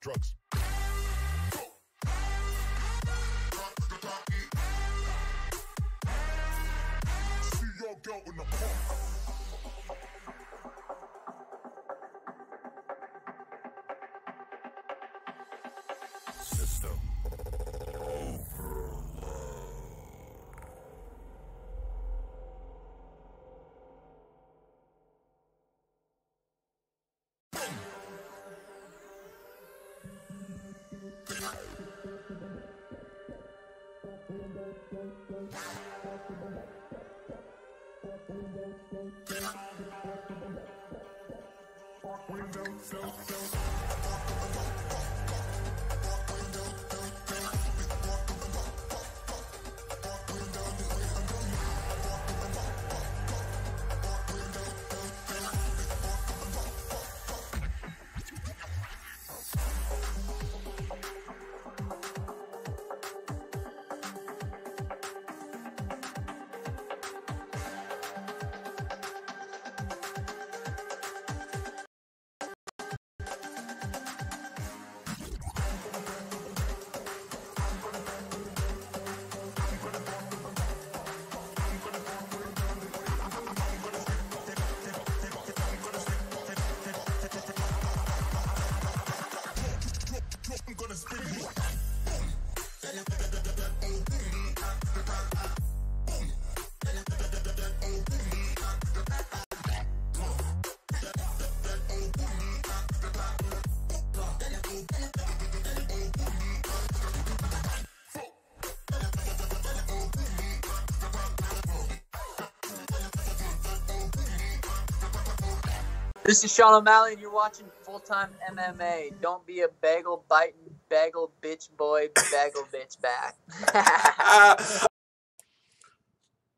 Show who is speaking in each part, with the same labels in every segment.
Speaker 1: Drugs. See your girl in the park. System overload.
Speaker 2: This is Sean O'Malley, and you're watching Full-Time MMA. Don't be a bagel-biting, bagel-bitch boy, bagel-bitch back.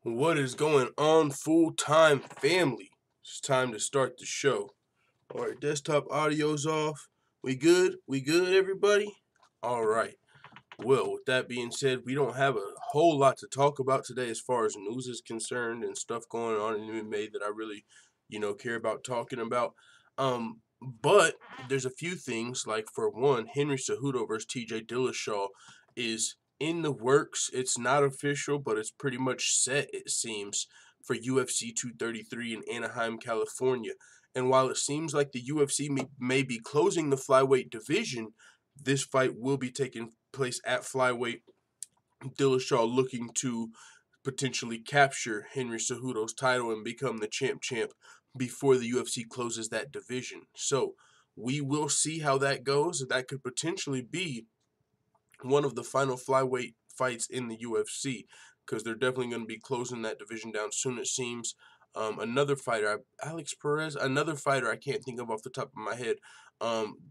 Speaker 3: What is going on, Full-Time family? It's time to start the show. All right, desktop audio's off. We good? We good, everybody? All right. Well, with that being said, we don't have a whole lot to talk about today as far as news is concerned and stuff going on in MMA that I really, care about talking about. But there's a few things, like for one, Henry Cejudo versus TJ Dillashaw is in the works. It's not official, but it's pretty much set, it seems, for UFC 233 in Anaheim, California. And while it seems like the UFC may be closing the flyweight division, this fight will be taking place at flyweight. Dillashaw looking to potentially capture Henry Cejudo's title and become the champ before the UFC closes that division. So we will see how that goes. That could potentially be one of the final flyweight fights in the UFC, because they're definitely going to be closing that division down soon, it seems. Another fighter, Alex Perez, another fighter I can't think of off the top of my head,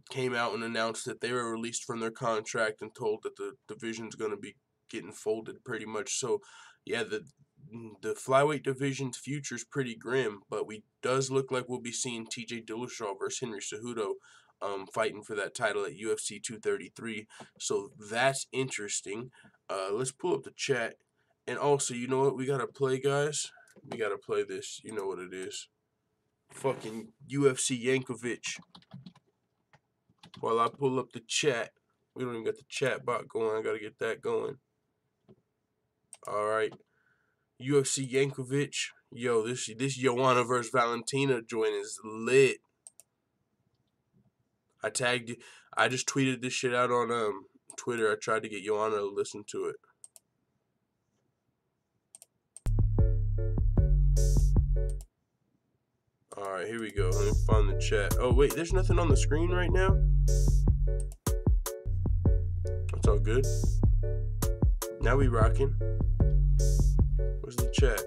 Speaker 3: came out and announced that they were released from their contract and told that the division's going to be getting folded pretty much. So, yeah, the flyweight division's future is pretty grim, but we does look like we'll be seeing TJ Dillashaw versus Henry Cejudo fighting for that title at UFC 233. So that's interesting. Let's pull up the chat. And also, you know what we got to play, guys? We got to play this. You know what it is. Fucking UFC Yankovic. While I pull up the chat. We don't even got the chat bot going. I got to get that going. Alright. UFC Yankovic. Yo, this Joanna versus Valentina joint is lit. I just tweeted this shit out on Twitter. I tried to get Joanna to listen to it. Alright, here we go. Let me find the chat. Oh, wait, there's nothing on the screen right now? That's all good. Now we rocking. Where's the chat?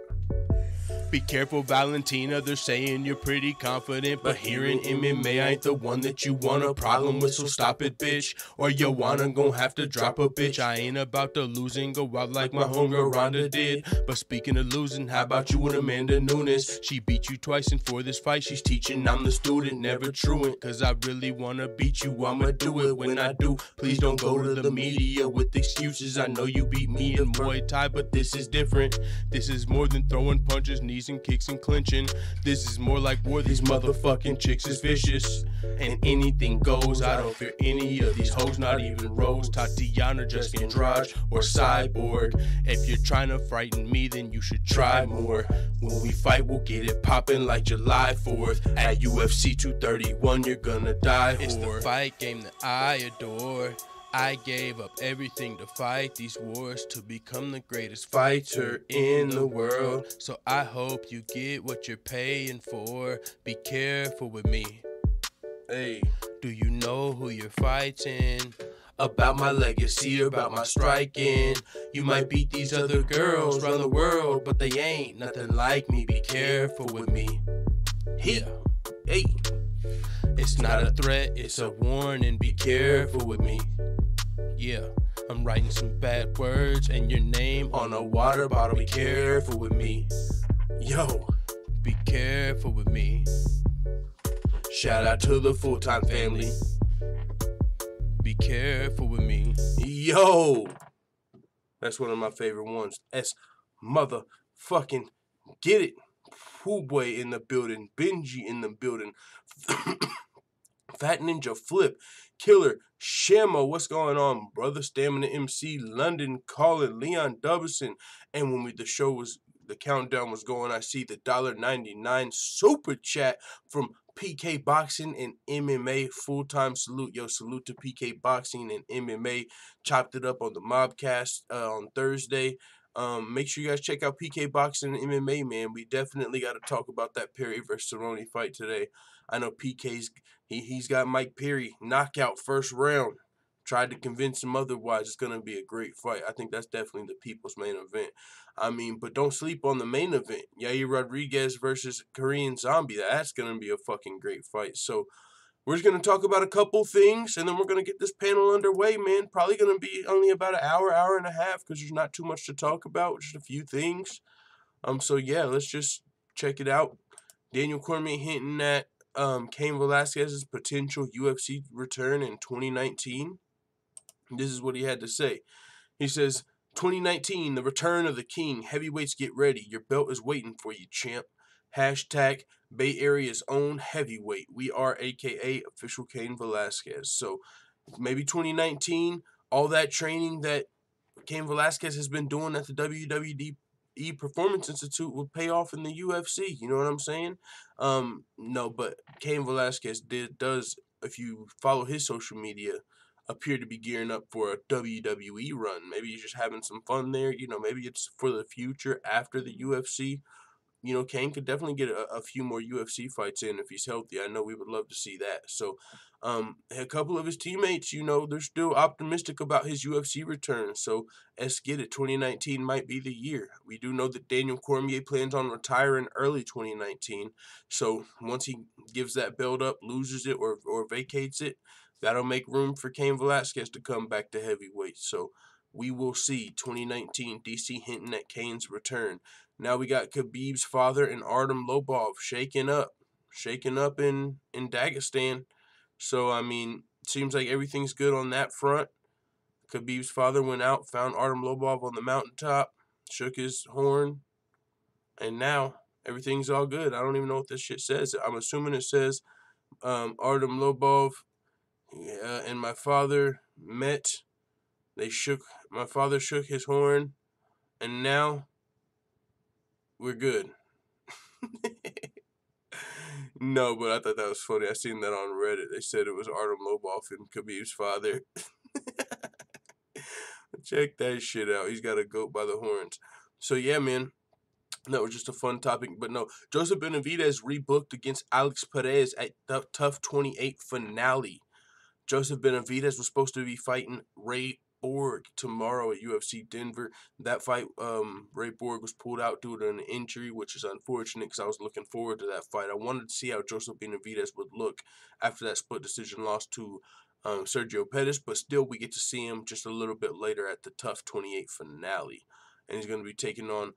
Speaker 3: Be careful, Valentina, they're saying you're pretty confident, but here in MMA, I ain't the one that you want a problem with, so stop it, bitch, or Joanna gon' have to drop a bitch. I ain't about to lose and go out like my homegirl Ronda did, but speaking of losing, how about you and Amanda Nunes? She beat you twice, and for this fight, she's teaching, I'm the student, never truant, cause I really wanna beat you, I'ma do it when I do. Please don't go to the media with excuses, I know you beat me in Muay Thai, but this is different. This is more than throwing punches, knees and kicks and clinching. This is more like war, these motherfucking chicks is vicious, and anything goes. I don't fear any of these hoes, not even Rose, Tatiana, just Andrade, or Cyborg. If you're trying to frighten me, then you should try more. When we fight, we'll get it poppin' like July 4th. At UFC 231, you're gonna die, whore. It's the fight game that I adore. I gave up everything to fight these wars, to become the greatest fighter in the world. So I hope you get what you're paying for. Be careful with me. Hey, do you know who you're fighting? About my legacy, about my striking. You might beat these other girls around the world, but they ain't nothing like me. Be careful with me. Hey, hey. It's not a threat, it's a warning. Be careful with me. Yeah, I'm writing some bad words and your name on a water bottle. Be careful with me. Yo, be careful with me. Shout out to the Full-Time family. Be careful with me. Yo, that's one of my favorite ones. S motherfucking get it. Pooh Boy in the building. Benji in the building. Fat Ninja Flip. Killer Shamo, what's going on, brother? Stamina MC, London calling, Leon Dubison. And when the countdown was going, I see the $1.99 super chat from PK Boxing and MMA. Full-time salute. Yo, salute to PK Boxing and MMA. Chopped it up on the Mobcast on Thursday. Make sure you guys check out PK Boxing and MMA, man. We definitely got to talk about that Perry versus Cerrone fight today. I know PK's he's got Mike Perry knockout first round. tried to convince him otherwise. It's going to be a great fight. I think that's definitely the people's main event. I mean, but don't sleep on the main event. Yair Rodriguez versus Korean Zombie. That's going to be a fucking great fight. So we're just going to talk about a couple things, and then we're going to get this panel underway, man. Probably going to be only about an hour, hour and a half, because there's not too much to talk about, just a few things. So yeah, let's just check it out. Daniel Cormier hinting at Cain Velasquez's potential UFC return in 2019. This is what he had to say. He says, 2019, the return of the king. Heavyweights, get ready. Your belt is waiting for you, champ. Hashtag Bay Area's own heavyweight. We are AKA official Cain Velasquez. So maybe 2019, all that training that Cain Velasquez has been doing at the WWE Performance Institute will pay off in the UFC. You know what I'm saying? No, but Cain Velasquez does, if you follow his social media, appear to be gearing up for a WWE run. Maybe he's just having some fun there. You know, maybe it's for the future after the UFC. You know, Cain could definitely get a few more UFC fights in if he's healthy. I know we would love to see that. So, a couple of his teammates, you know, they're still optimistic about his UFC return. So, let's get it. 2019 might be the year. We do know that Daniel Cormier plans on retiring early 2019. So, once he gives that belt up, loses it, or vacates it, that'll make room for Cain Velasquez to come back to heavyweight. So, we will see 2019 DC hinting at Cain's return. Now we got Khabib's father and Artem Lobov shaking up in Dagestan. So, I mean, seems like everything's good on that front. Khabib's father went out, found Artem Lobov on the mountaintop, shook his horn, and now everything's all good. I don't even know what this shit says. I'm assuming it says Artem Lobov and my father met. My father shook his horn, and now we're good. No, but I thought that was funny. I seen that on Reddit. They said it was Artem Lobov and Khabib's father. Check that shit out. He's got a goat by the horns. So yeah, man. That was just a fun topic. But no, Joseph Benavidez rebooked against Alex Perez at the Tough 28 finale. Joseph Benavidez was supposed to be fighting Ray Borg tomorrow at UFC Denver. That fight, Ray Borg was pulled out due to an injury, which is unfortunate because I was looking forward to that fight. I wanted to see how Joseph Benavidez would look after that split decision loss to Sergio Pettis, but still we get to see him just a little bit later at the Tough 28 finale. And he's going to be taking on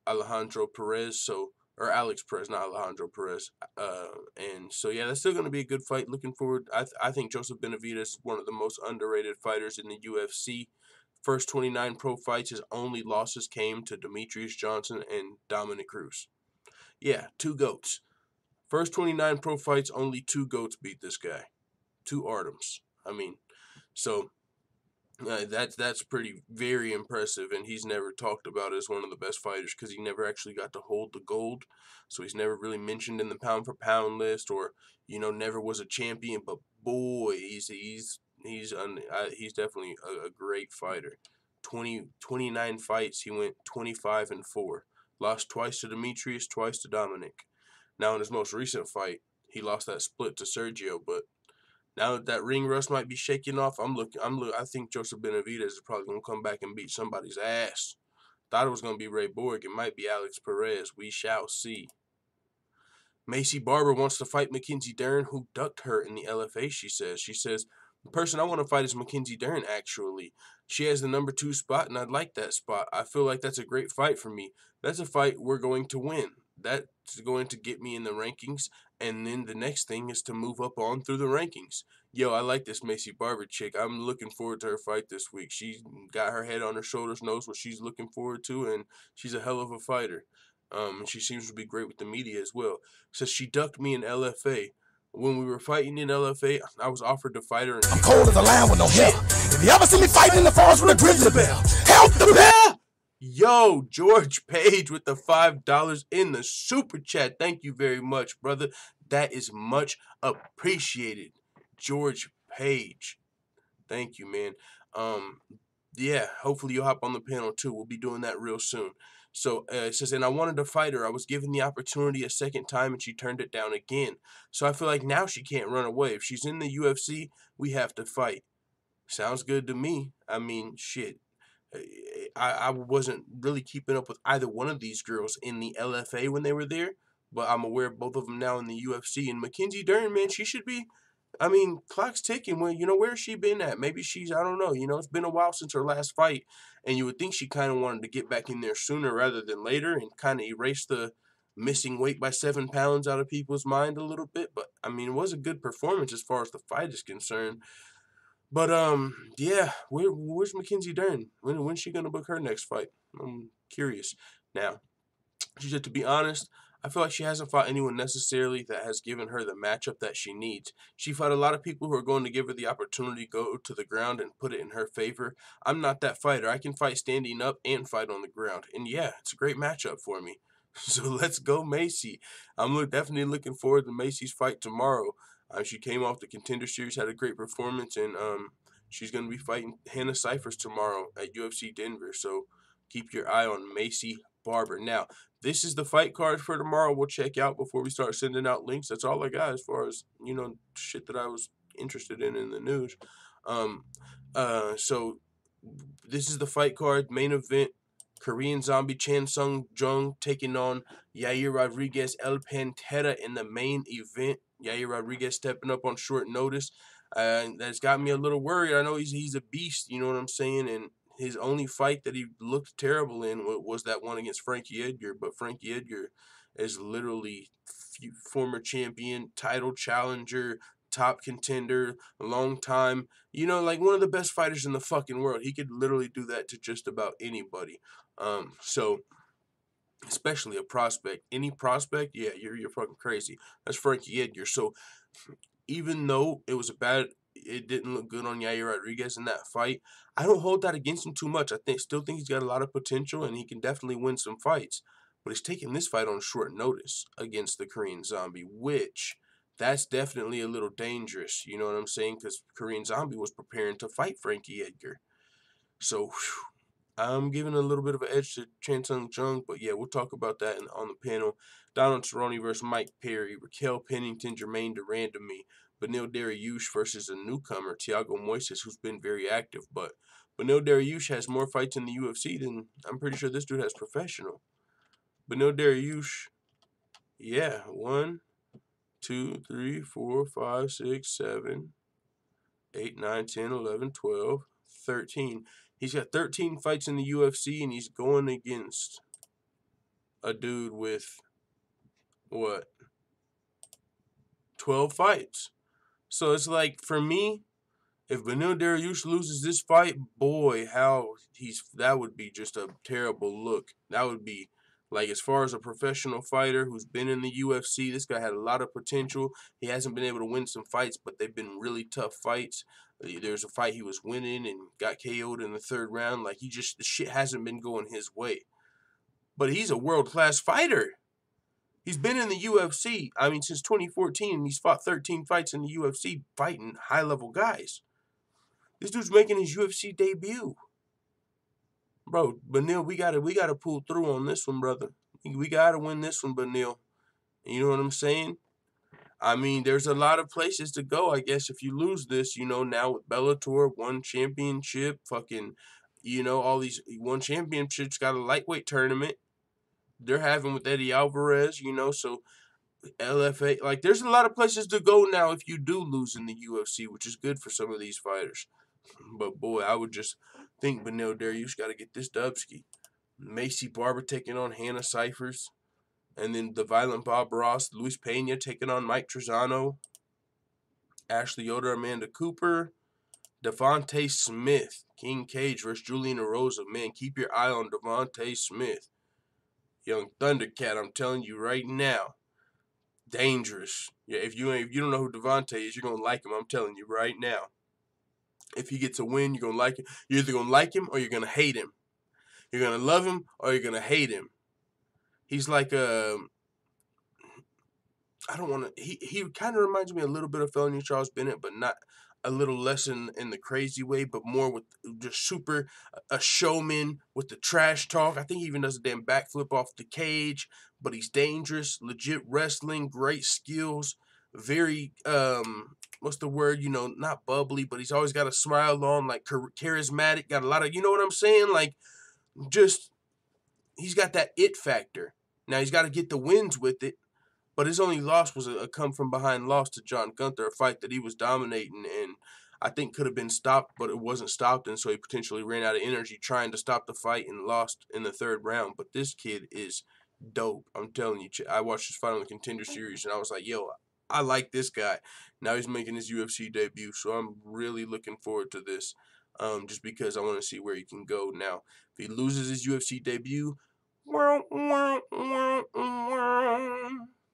Speaker 3: Alejandro Perez, or Alex Perez, not Alejandro Perez. And so, yeah, that's still going to be a good fight. Looking forward. I think Joseph Benavidez is one of the most underrated fighters in the UFC. First 29 pro fights, his only losses came to Demetrius Johnson and Dominic Cruz. Yeah, 2 GOATs. First 29 pro fights, only 2 GOATs beat this guy. 2 Artems. I mean, so that's pretty very impressive, and he's never talked about as one of the best fighters because he never actually got to hold the gold, so he's never really mentioned in the pound for pound list, or never was a champion. But boy, he's definitely a great fighter. 29 fights, he went 25-4, lost twice to Demetrius, twice to Dominic. Now in his most recent fight, he lost that split to Sergio, but now that ring rust might be shaking off, I think Joseph Benavidez is probably going to come back and beat somebody's ass. Thought it was going to be Ray Borg. It might be Alex Perez. We shall see. Maci Barber wants to fight Mackenzie Dern, who ducked her in the LFA, she says. She says, the person I want to fight is Mackenzie Dern, actually. She has the number 2 spot, and I'd like that spot. I feel like that's a great fight for me. That's a fight we're going to win. That's going to get me in the rankings, and then the next thing is to move up on through the rankings. Yo, I like this Maycee Barber chick. I'm looking forward to her fight this week. She's got her head on her shoulders, knows what she's looking forward to, and she's a hell of a fighter. She seems to be great with the media as well. Says she ducked me in LFA. When we were fighting in LFA, I was offered to fight her.
Speaker 1: I'm cold as a lion with no hair. If you ever see me fighting in the forest with a grizzly bear, help the bear!
Speaker 3: Yo, George Page with the $5 in the super chat. Thank you very much, brother. That is much appreciated. George Page. Thank you, man. Yeah, hopefully you'll hop on the panel too. We'll be doing that real soon. So it says, and I wanted to fight her. I was given the opportunity a second time, and she turned it down again. So I feel like now she can't run away. If she's in the UFC, we have to fight. Sounds good to me. I mean, shit. I wasn't really keeping up with either one of these girls in the LFA when they were there, but I'm aware of both of them now in the UFC. And Mackenzie Dern, man, she should be. I mean, clock's ticking. Well, where's she been at? Maybe she's, I don't know. It's been a while since her last fight, and you would think she kind of wanted to get back in there sooner rather than later and kind of erase the missing weight by 7 pounds out of people's mind a little bit. But I mean, it was a good performance as far as the fight is concerned. But yeah, where's Mackenzie Dern? When's she gonna book her next fight? I'm curious. Now, she said, to be honest, I feel like she hasn't fought anyone necessarily that has given her the matchup that she needs. She fought a lot of people who are going to give her the opportunity to go to the ground and put it in her favor. I'm not that fighter. I can fight standing up and fight on the ground. And yeah, it's a great matchup for me. So let's go, Maycee. I'm definitely looking forward to Maycee's fight tomorrow. She came off the Contender Series, had a great performance, and she's going to be fighting Hannah Cifers tomorrow at UFC Denver. So keep your eye on Maci Barber. Now, this is the fight card for tomorrow. We'll check out before we start sending out links. That's all I got as far as, shit that I was interested in the news. So this is the fight card. Main event, Korean Zombie Chan Sung Jung taking on Yair Rodriguez El Pantera in the main event. Yair Rodriguez stepping up on short notice. That's got me a little worried. I know he's a beast, you know what I'm saying? And his only fight that he looked terrible in was that one against Frankie Edgar. But Frankie Edgar is literally former champion, title challenger, top contender, a long time, like one of the best fighters in the fucking world. He could literally do that to just about anybody. So especially a prospect. Any prospect, yeah, you're fucking crazy. That's Frankie Edgar. So even though it didn't look good on Yair Rodriguez in that fight, I don't hold that against him too much. I still think he's got a lot of potential and he can definitely win some fights. But he's taking this fight on short notice against the Korean Zombie, which that's definitely a little dangerous. You know what I'm saying? Because Korean Zombie was preparing to fight Frankie Edgar. So I'm giving a little bit of an edge to Chan Sung Jung, but yeah, we'll talk about that on the panel. Donald Cerrone versus Mike Perry, Raquel Pennington, Jermaine Durandamy, Beneil Dariush versus a newcomer, Thiago Moises, who's been very active. But Beneil Dariush has more fights in the UFC than I'm pretty sure this dude has professional. Beneil Dariush, yeah, 1, 2, 3, 4, 5, 6, 7, 8, 9, 10, 11, 12, 13. He's got 13 fights in the UFC, and he's going against a dude with, 12 fights. So it's like, for me, if Beneil Dariush loses this fight, boy, that would be just a terrible look. That would be, like, as far as a professional fighter who's been in the UFC, this guy had a lot of potential. He hasn't been able to win some fights, but they've been really tough fights. There's a fight he was winning and got KO'd in the 3rd round. Like, the shit hasn't been going his way. But he's a world-class fighter. He's been in the UFC, since 2014, and he's fought 13 fights in the UFC fighting high-level guys. This dude's making his UFC debut. Bro, Beneil, we gotta pull through on this one, brother. We gotta win this one, Beneil. You know what I'm saying? There's a lot of places to go, I guess, if you lose this, now with Bellator, 1 championship, fucking, all these 1 championships, got a lightweight tournament. They're having with Eddie Alvarez, so LFA, like, there's a lot of places to go now if you do lose in the UFC, which is good for some of these fighters. But, boy, I would just think Beneil Dariush got to get this dubski. Maycee Barber taking on Hannah Cifers. And then the Violent Bob Ross, Luis Pena taking on Mike Trezano. Ashley Yoder, Amanda Cooper. Devante Smith, King Cage versus Julian Erosa. Man, keep your eye on Devante Smith. Young Thundercat, I'm telling you right now. Dangerous. Yeah, if you don't know who Devante is, you're going to like him. I'm telling you right now. If he gets a win, you're going to like him. You're either going to like him or you're going to hate him. You're going to love him or you're going to hate him. He's like he kind of reminds me a little bit of Felony Charles Bennett, but not a little less in the crazy way, but more with just a showman with the trash talk. I think he even does a damn backflip off the cage, but he's dangerous, legit wrestling, great skills, very, what's the word? You know, not bubbly, but he's always got a smile on, like charismatic. Got a lot of, you know what I'm saying? Like, just he's got that it factor. Now he's got to get the wins with it. But his only loss was a come-from-behind loss to John Gunther, a fight that he was dominating and I think could have been stopped, but it wasn't stopped, and so he potentially ran out of energy trying to stop the fight and lost in the 3rd round. But this kid is dope. I'm telling you, I watched his fight on the Contender Series, and I was like, yo, I like this guy. Now he's making his UFC debut, so I'm really looking forward to this just because I want to see where he can go. Now, if he loses his UFC debut,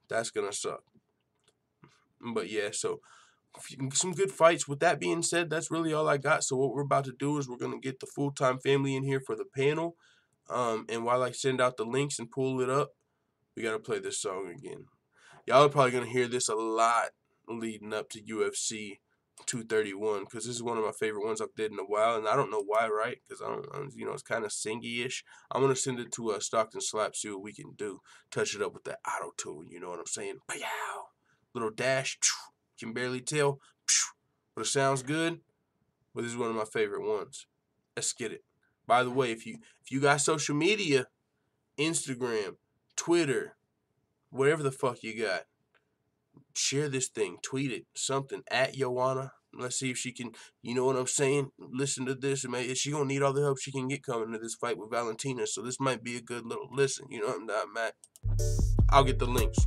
Speaker 3: that's going to suck. But yeah, so some good fights. With that being said, that's really all I got. So what we're about to do is we're going to get the full-time family in here for the panel. And while I send out the links and pull it up, we got to play this song again. Y'all are probably going to hear this a lot leading up to UFC 231 because this is one of my favorite ones I've did in a while. And I don't know why, right? Because I don't, you know, it's kind of singy-ish. I'm going to send it to Stockton Slap, see what we can do. Touch it up with that auto-tune, you know what I'm saying? Pow! Little dash, can barely tell, but it sounds good. But this is one of my favorite ones. Let's get it. By the way, if you got social media, Instagram, Twitter, whatever the fuck you got, share this thing, tweet it, something at Joanna. Let's see if she can, you know what I'm saying, listen to this. And she gonna need all the help she can get coming to this fight with Valentina. So this might be a good little listen. You know what I'm not, Matt? I'll get the links.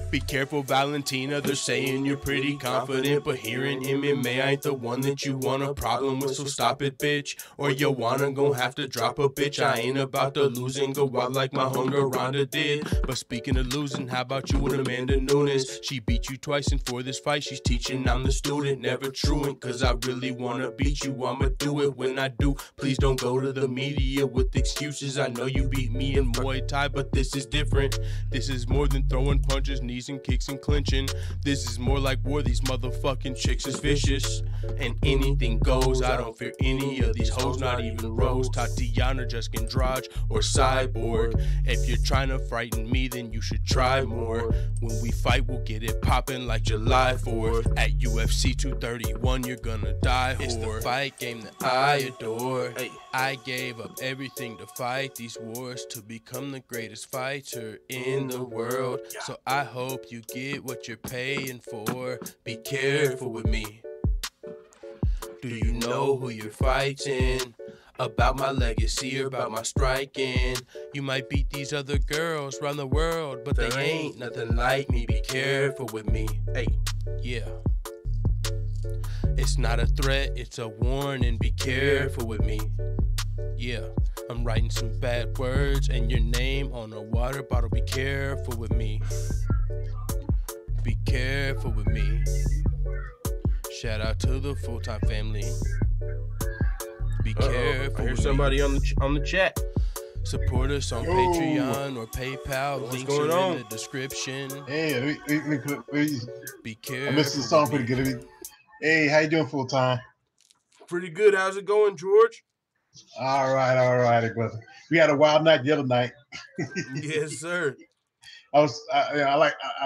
Speaker 3: Be careful, Valentina, they're saying you're pretty confident, but here in MMA I ain't the one that you want a problem with, so stop it, bitch, or Joanna gon' have to drop a bitch. I ain't about to lose and go out like my homegirl Ronda did. But speaking of losing, how about you and Amanda Nunes? She beat you twice, and for this fight she's teaching I'm the student, never truant, cause I really wanna beat you, I'ma do it when I do. Please don't go to the media with excuses. I know you beat me in Muay Thai, but this is different. This is more than throwing punches, knees and kicks and clinching. This is more like war. These motherfucking chicks is vicious, and anything goes. I don't fear any of these hoes, not even Rose, Tatiana, just Andrade, or Cyborg. If you're trying to frighten me, then you should try more. When we fight, we'll get it poppin' like July 4th. At UFC 231, you're gonna die, whore. It's the fight game that I adore. Hey. I gave up everything to fight these wars, to become the greatest fighter in the world. So I hope you get what you're paying for. Be careful with me. Do you know who you're fighting? About my legacy or about my striking? You might beat these other girls around the world, but they ain't nothing like me. Be careful with me. Hey, yeah. It's not a threat, it's a warning. Be careful with me. Yeah, I'm writing some bad words and your name on a water bottle. Be careful with me. Be careful with me. Shout out to the full-time family. Be careful. I hear somebody on the chat. Support us on Patreon or PayPal. What's links going are in the description.
Speaker 4: Hey,
Speaker 3: be careful.
Speaker 4: I missed the song pretty good. Hey, how you doing, full-time?
Speaker 3: Pretty good. How's it going, George?
Speaker 4: All right, brother. We had a wild night the other night.
Speaker 3: Yes, sir.
Speaker 4: I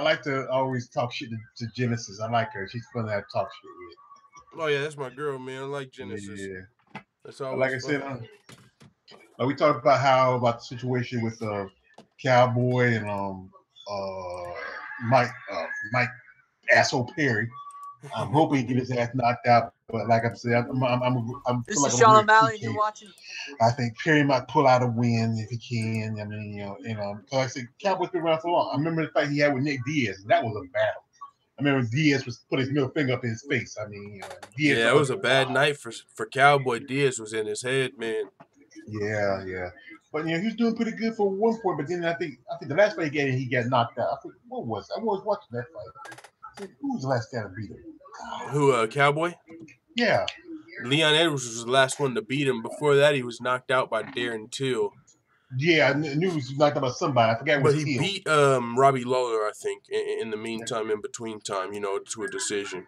Speaker 4: like to always talk shit to Genesis. I like her. She's fun to have talk shit with.
Speaker 3: Oh yeah, that's my girl, man. I like Genesis.
Speaker 4: Yeah.
Speaker 3: That's always
Speaker 4: like I
Speaker 3: fun.
Speaker 4: Said, we talked about the situation with Cowboy and Mike asshole Perry. I'm hoping he get his ass knocked out, but like I said, I'm.
Speaker 2: This is Sean O'Malley, and you're watching.
Speaker 4: I think Perry might pull out a win if he can. I mean, you know. So like I said, Cowboy's been around so long. I remember the fight he had with Nick Diaz, and that was a battle. I remember Diaz put his middle finger up in his face. I mean, Diaz.
Speaker 3: Yeah, it was a bad night for Cowboy. Diaz was in his head, man.
Speaker 4: Yeah. But he was doing pretty good for one point. But then I think the last fight he got knocked out. I think what was it? I was watching that fight. I said, who was the last guy to beat him?
Speaker 3: Who, Cowboy?
Speaker 4: Yeah.
Speaker 3: Leon Edwards was the last one to beat him. Before that, he was knocked out by Darren Till.
Speaker 4: Yeah, I knew he was knocked out by somebody. I forgot
Speaker 3: But
Speaker 4: what
Speaker 3: he
Speaker 4: team.
Speaker 3: beat Robbie Lawler, I think, in the meantime, in between time, to a decision.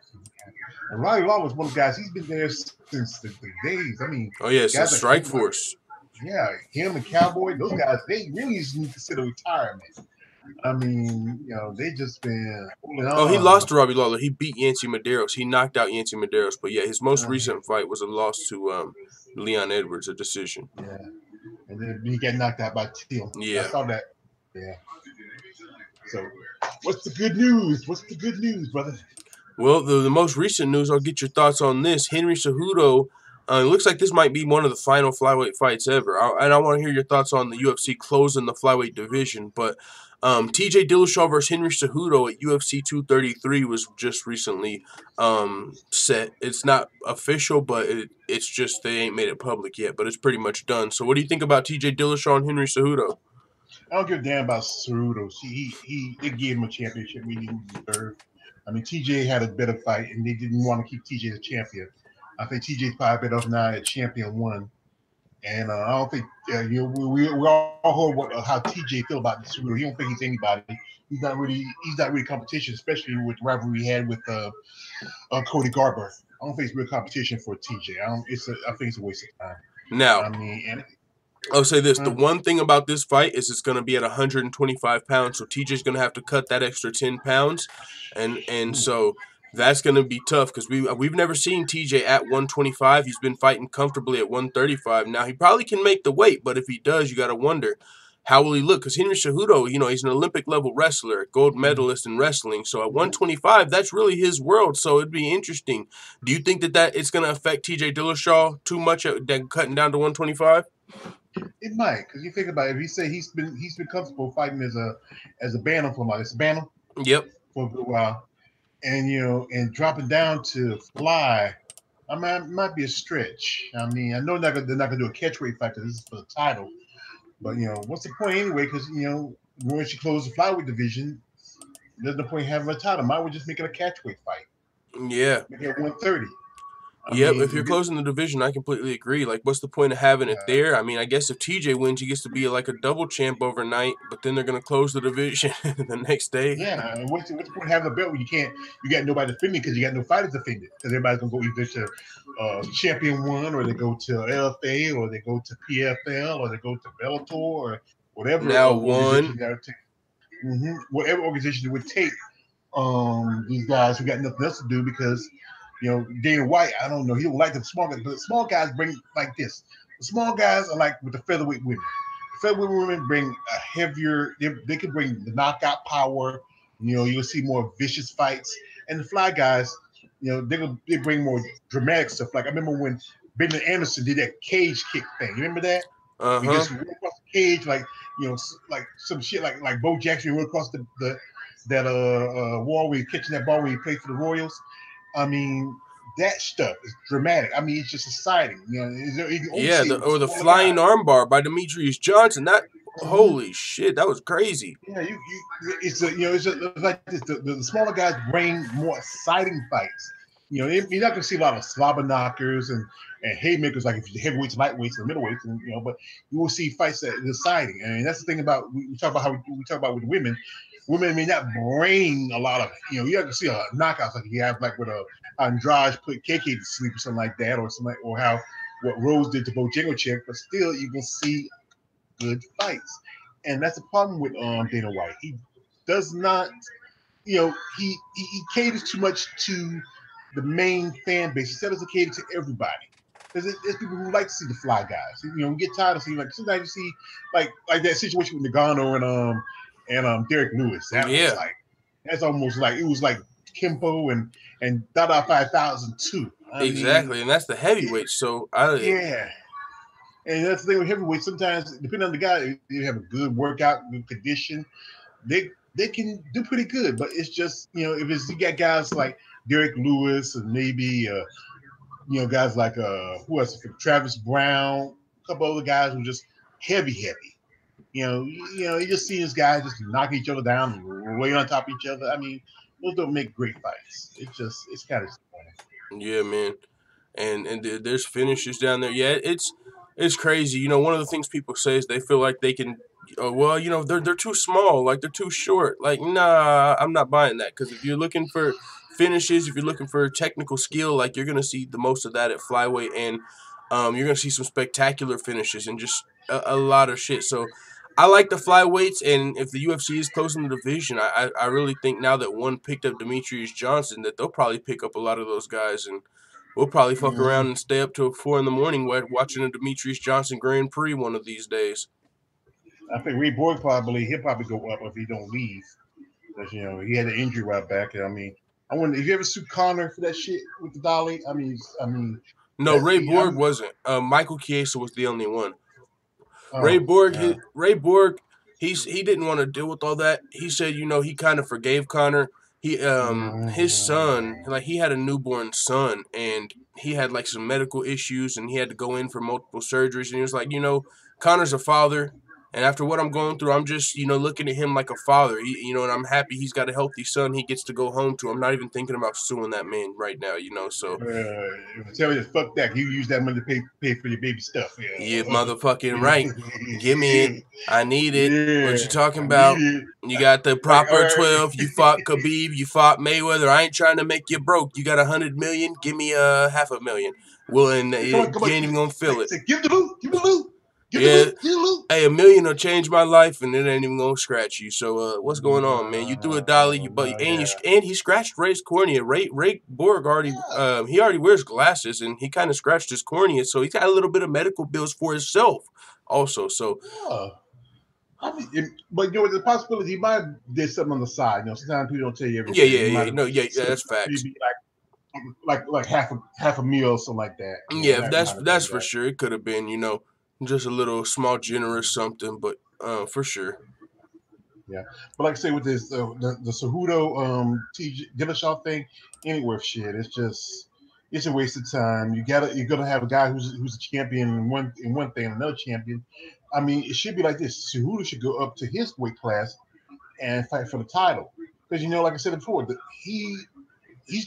Speaker 4: And Robbie Law was one of the guys. He's been there since the days. I mean,
Speaker 3: Oh yeah,
Speaker 4: guys
Speaker 3: since
Speaker 4: like him,
Speaker 3: Strikeforce.
Speaker 4: him and Cowboy, those guys, they really need to consider retirement. I mean, they just been holding on.
Speaker 3: Oh, he lost to Robbie Lawler. He beat Yancy Medeiros. He knocked out Yancy Medeiros. But yeah, his most recent fight was a loss to Leon Edwards, a decision.
Speaker 4: Yeah, and then he got knocked out by Till.
Speaker 3: Yeah,
Speaker 4: I saw that. Yeah. So, what's the good news? What's the good news, brother?
Speaker 3: Well, the most recent news, I'll get your thoughts on this. Henry Cejudo, it looks like this might be one of the final flyweight fights ever. And I want to hear your thoughts on the UFC closing the flyweight division. But TJ Dillashaw versus Henry Cejudo at UFC 233 was just recently set. It's not official, but it's just they ain't made it public yet. But it's pretty much done. So what do you think about TJ Dillashaw and Henry Cejudo?
Speaker 4: I don't give a damn about Cejudo. They gave him a championship he didn't deserve. I mean, TJ had a better fight, and they didn't want to keep TJ as champion. I think TJ's probably better off now at champion one. And I don't think we all heard how TJ feel about Cejudo. He don't think he's anybody. He's not really competition, especially with the rivalry he had with Cody Garbrandt. I don't think it's real competition for TJ. I think it's a waste of time.
Speaker 3: Now,
Speaker 4: I mean,
Speaker 3: I'll say this. The one thing about this fight is it's going to be at 125 pounds, so TJ's going to have to cut that extra 10 pounds. And so that's going to be tough because we've never seen TJ at 125. He's been fighting comfortably at 135. Now, he probably can make the weight, but if he does, you got to wonder, how will he look? Because Henry Cejudo, he's an Olympic-level wrestler, gold medalist in wrestling. So at 125, that's really his world, so it'd be interesting. Do you think that it's going to affect TJ Dillashaw too much at cutting down to 125?
Speaker 4: It might, because you think about it. If he say he's been comfortable fighting as a bantam for a bantam.
Speaker 3: Yep.
Speaker 4: For a good while, and and dropping down to fly, I mean, it might be a stretch. I mean, I know they're not gonna do a catchweight fight because this is for the title, but what's the point anyway? Because once you close the flyweight division, there's no point having a title. Might we just make it a catchweight fight?
Speaker 3: Yeah.
Speaker 4: Make it 130.
Speaker 3: Yep, if you're closing the division, I completely agree. Like, what's the point of having it there? I mean, I guess if TJ wins, he gets to be like a double champ overnight, but then they're going to close the division the next day.
Speaker 4: Yeah, and what's the point of having a belt when you got nobody defending because you got no fighters defending? Because everybody's going to go either to Champion One, or they go to LFA, or they go to PFL, or they go to Bellator, or whatever.
Speaker 3: Now one.
Speaker 4: Whatever organization would take these guys who got nothing else to do because Dana White, I don't know, he don't like the small guys, but the small guys bring like this. The small guys are like with the featherweight women. The featherweight women bring a heavier, they can bring the knockout power. You'll see more vicious fights. And the fly guys, they bring more dramatic stuff. Like I remember when Bennett Anderson did that cage kick thing. You remember that? He just went across the cage like some shit like Bo Jackson went across that wall where he's catching that ball when he played for the Royals. I mean, that stuff is dramatic. I mean, it's just exciting.
Speaker 3: Or the flying armbar by Demetrius Johnson. That holy shit, that was crazy.
Speaker 4: Yeah, it's like this. The smaller guys bring more exciting fights. You're not gonna see a lot of slobber knockers and haymakers like if you're heavyweights, lightweights, and middleweights, but you will see fights that are exciting. I mean, that's the thing about we talk about with women. Women may not bring a lot of, you have to see a knockouts like you have like with Andrade put KK to sleep or something like that, or something or what Rose did to Bojangles, but still you can see good fights, and that's the problem with Dana White. He does not, he caters too much to the main fan base instead of cater to everybody. There's people who like to see the fly guys. We get tired of seeing sometimes you see like that situation with Nagano and Derrick Lewis. That was that's almost like it was like Kimbo and Dada 5000 too.
Speaker 3: Exactly, and that's the heavyweight. So
Speaker 4: and that's the thing with heavyweight. Sometimes depending on the guy, they have a good workout, good condition. They can do pretty good, but it's just if you got guys like Derrick Lewis and maybe guys like who else? Travis Brown, a couple other guys who are just heavy. You just see these guys just knocking each other down and way on top of each other. I mean, those don't make great fights. It's kind of disappointing.
Speaker 3: Yeah, man. And there's finishes down there. Yeah, It's crazy. You know, one of the things people say is they feel like they can. Well, you know, they're too small. Like they're too short. Like, nah, I'm not buying that. Because if you're looking for finishes, if you're looking for technical skill, like you're gonna see the most of that at flyweight, and you're gonna see some spectacular finishes and just a lot of shit. So, I like the flyweights, and if the UFC is closing the division, I really think now that one picked up Demetrius Johnson, that they'll probably pick up a lot of those guys and. We'll probably fuck around and stay up till 4 in the morning watching a Demetrius Johnson Grand Prix one of these days.
Speaker 4: I think Ray Borg he'll probably go up if he don't leave. Because, you know, he had an injury right back. I mean, I wonder if you ever sue Conor for that shit with the dolly. I mean.
Speaker 3: No, Ray Borg wasn't. Michael Chiesa was the only one. Ray Borg, he didn't want to deal with all that. He said, you know, he kind of forgave Conor. His son, like he had a newborn son, and he had like some medical issues, and he had to go in for multiple surgeries. And he was like, you know, Conor's a father, and after what I'm going through, I'm just, you know, looking at him like a father. You know, and I'm happy he's got a healthy son he gets to go home to. I'm not even thinking about suing that man right now, you know. So
Speaker 4: tell you, fuck that. You use that money to pay for your baby stuff.
Speaker 3: Yeah, motherfucking right. Give me it. I need it. Yeah, what you talking about? You got the proper 12. You fought Khabib. You fought Mayweather. I ain't trying to make you broke. You got $100 million. Give me $500,000. Well, and you ain't even gonna feel it.
Speaker 4: Give the loot. Give the loot.
Speaker 3: Yeah, hey, $1 million will change my life, and it ain't even gonna scratch you. So, what's going on, man? You threw a dolly, and he scratched Ray's cornea. Ray Borg already, he already wears glasses, and he kind of scratched his cornea, so he's got a little bit of medical bills for himself, also. So,
Speaker 4: I mean, but you know, the possibility he might have did something on the side. You know, sometimes people don't tell you everything.
Speaker 3: Yeah, that's facts.
Speaker 4: Like half a meal or something like that.
Speaker 3: Yeah, that's for sure. It could have been, you know. Just a little small generous something, but for sure.
Speaker 4: Yeah, but like I say with this the Cejudo Dillashaw thing, anywhere shit. It's a waste of time. You're gonna have a guy who's a champion in one thing, and another champion. I mean, it should be like this. Cejudo should go up to his weight class and fight for the title, because you know, like I said before, he's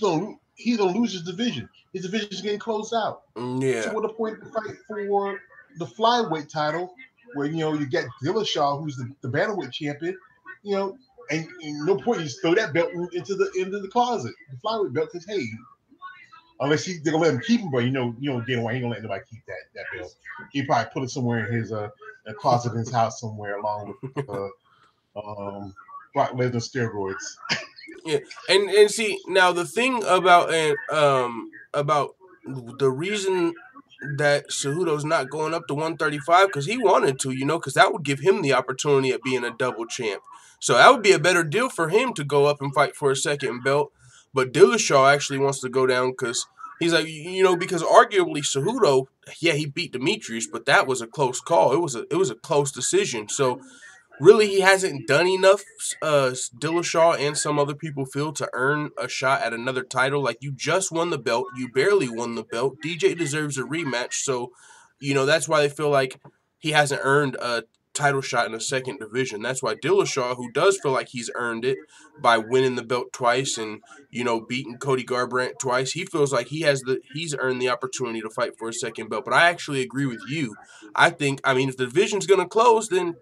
Speaker 4: gonna lose his division. His division is getting closed out.
Speaker 3: Yeah.
Speaker 4: So what the point to fight for the flyweight title, where you know you get Dillashaw, who's the bantamweight champion, you know, and no point you just throw that belt into the closet, the flyweight belt, because hey, unless they're gonna let him keep him, but you know, damn well he ain't gonna let nobody keep that belt. He probably put it somewhere in his a closet in his house somewhere, along with Brock Lesnar steroids.
Speaker 3: Yeah, and see now the thing about the reason that Cejudo's not going up to 135 because he wanted to, you know, because that would give him the opportunity of being a double champ. So that would be a better deal for him to go up and fight for a second belt. But Dillashaw actually wants to go down because he's like, you know, because arguably Cejudo, yeah, he beat Demetrius, but that was a close call. It was a close decision. So really, he hasn't done enough, Dillashaw and some other people feel, to earn a shot at another title. Like, you just won the belt. You barely won the belt. DJ deserves a rematch. So, you know, that's why they feel like he hasn't earned a title shot in a second division. That's why Dillashaw, who does feel like he's earned it by winning the belt twice and, you know, beating Cody Garbrandt twice, he feels like he's earned the opportunity to fight for a second belt. But I actually agree with you. I mean, if the division's gonna close, then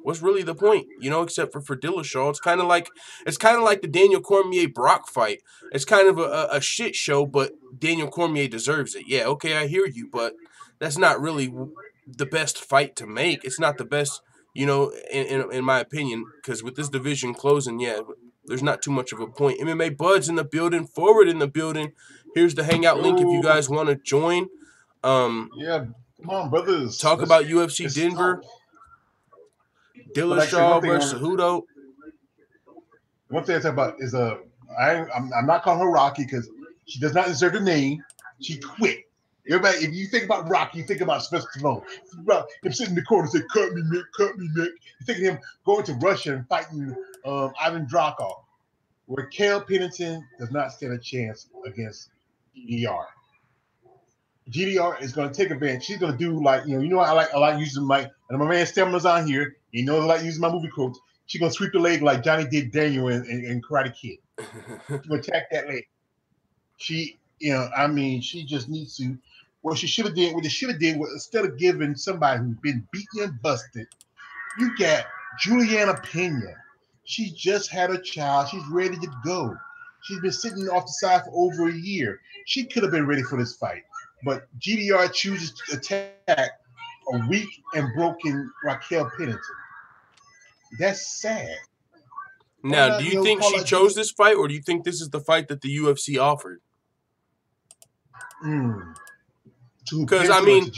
Speaker 3: what's really the point? You know, except for Dillashaw. It's kind of like the Daniel Cormier Brock fight. It's kind of a shit show, but Daniel Cormier deserves it. Yeah, okay, I hear you, but that's not really the best fight to make. It's not the best, you know, in my opinion, because with this division closing, yeah, there's not too much of a point. MMA Buds in the building, Forward in the building. Here's the Hangout link if you guys want to join.
Speaker 4: Yeah, come on, brothers.
Speaker 3: Talk about UFC Denver. Dillashaw versus Cejudo.
Speaker 4: One thing I talk about is I'm not calling her Rocky because she does not deserve the name. She quit. Everybody, if you think about Rocky, you think about Sylvester Stallone. Think about him sitting in the corner and say, "Cut me, Nick, cut me, Nick." You think of him going to Russia and fighting Ivan Drago, where Kale Pennington does not stand a chance against GDR. GDR is going to take advantage. She's going to do like, you know, I like using my, and my man Stamina's on here. You know, I like using my movie quotes. She's going to sweep the leg like Johnny did Daniel in Karate Kid. She's going to attack that leg. She, you know, I mean, she just needs to what they should have did was instead of giving somebody who's been beaten and busted, you got Juliana Pena. She just had a child. She's ready to go. She's been sitting off the side for over a year. She could have been ready for this fight. But GDR chooses to attack a weak and broken Raquel Pennington. That's sad.
Speaker 3: Now, do you think she chose this fight, or do you think this is the fight that the UFC offered? Because, I mean,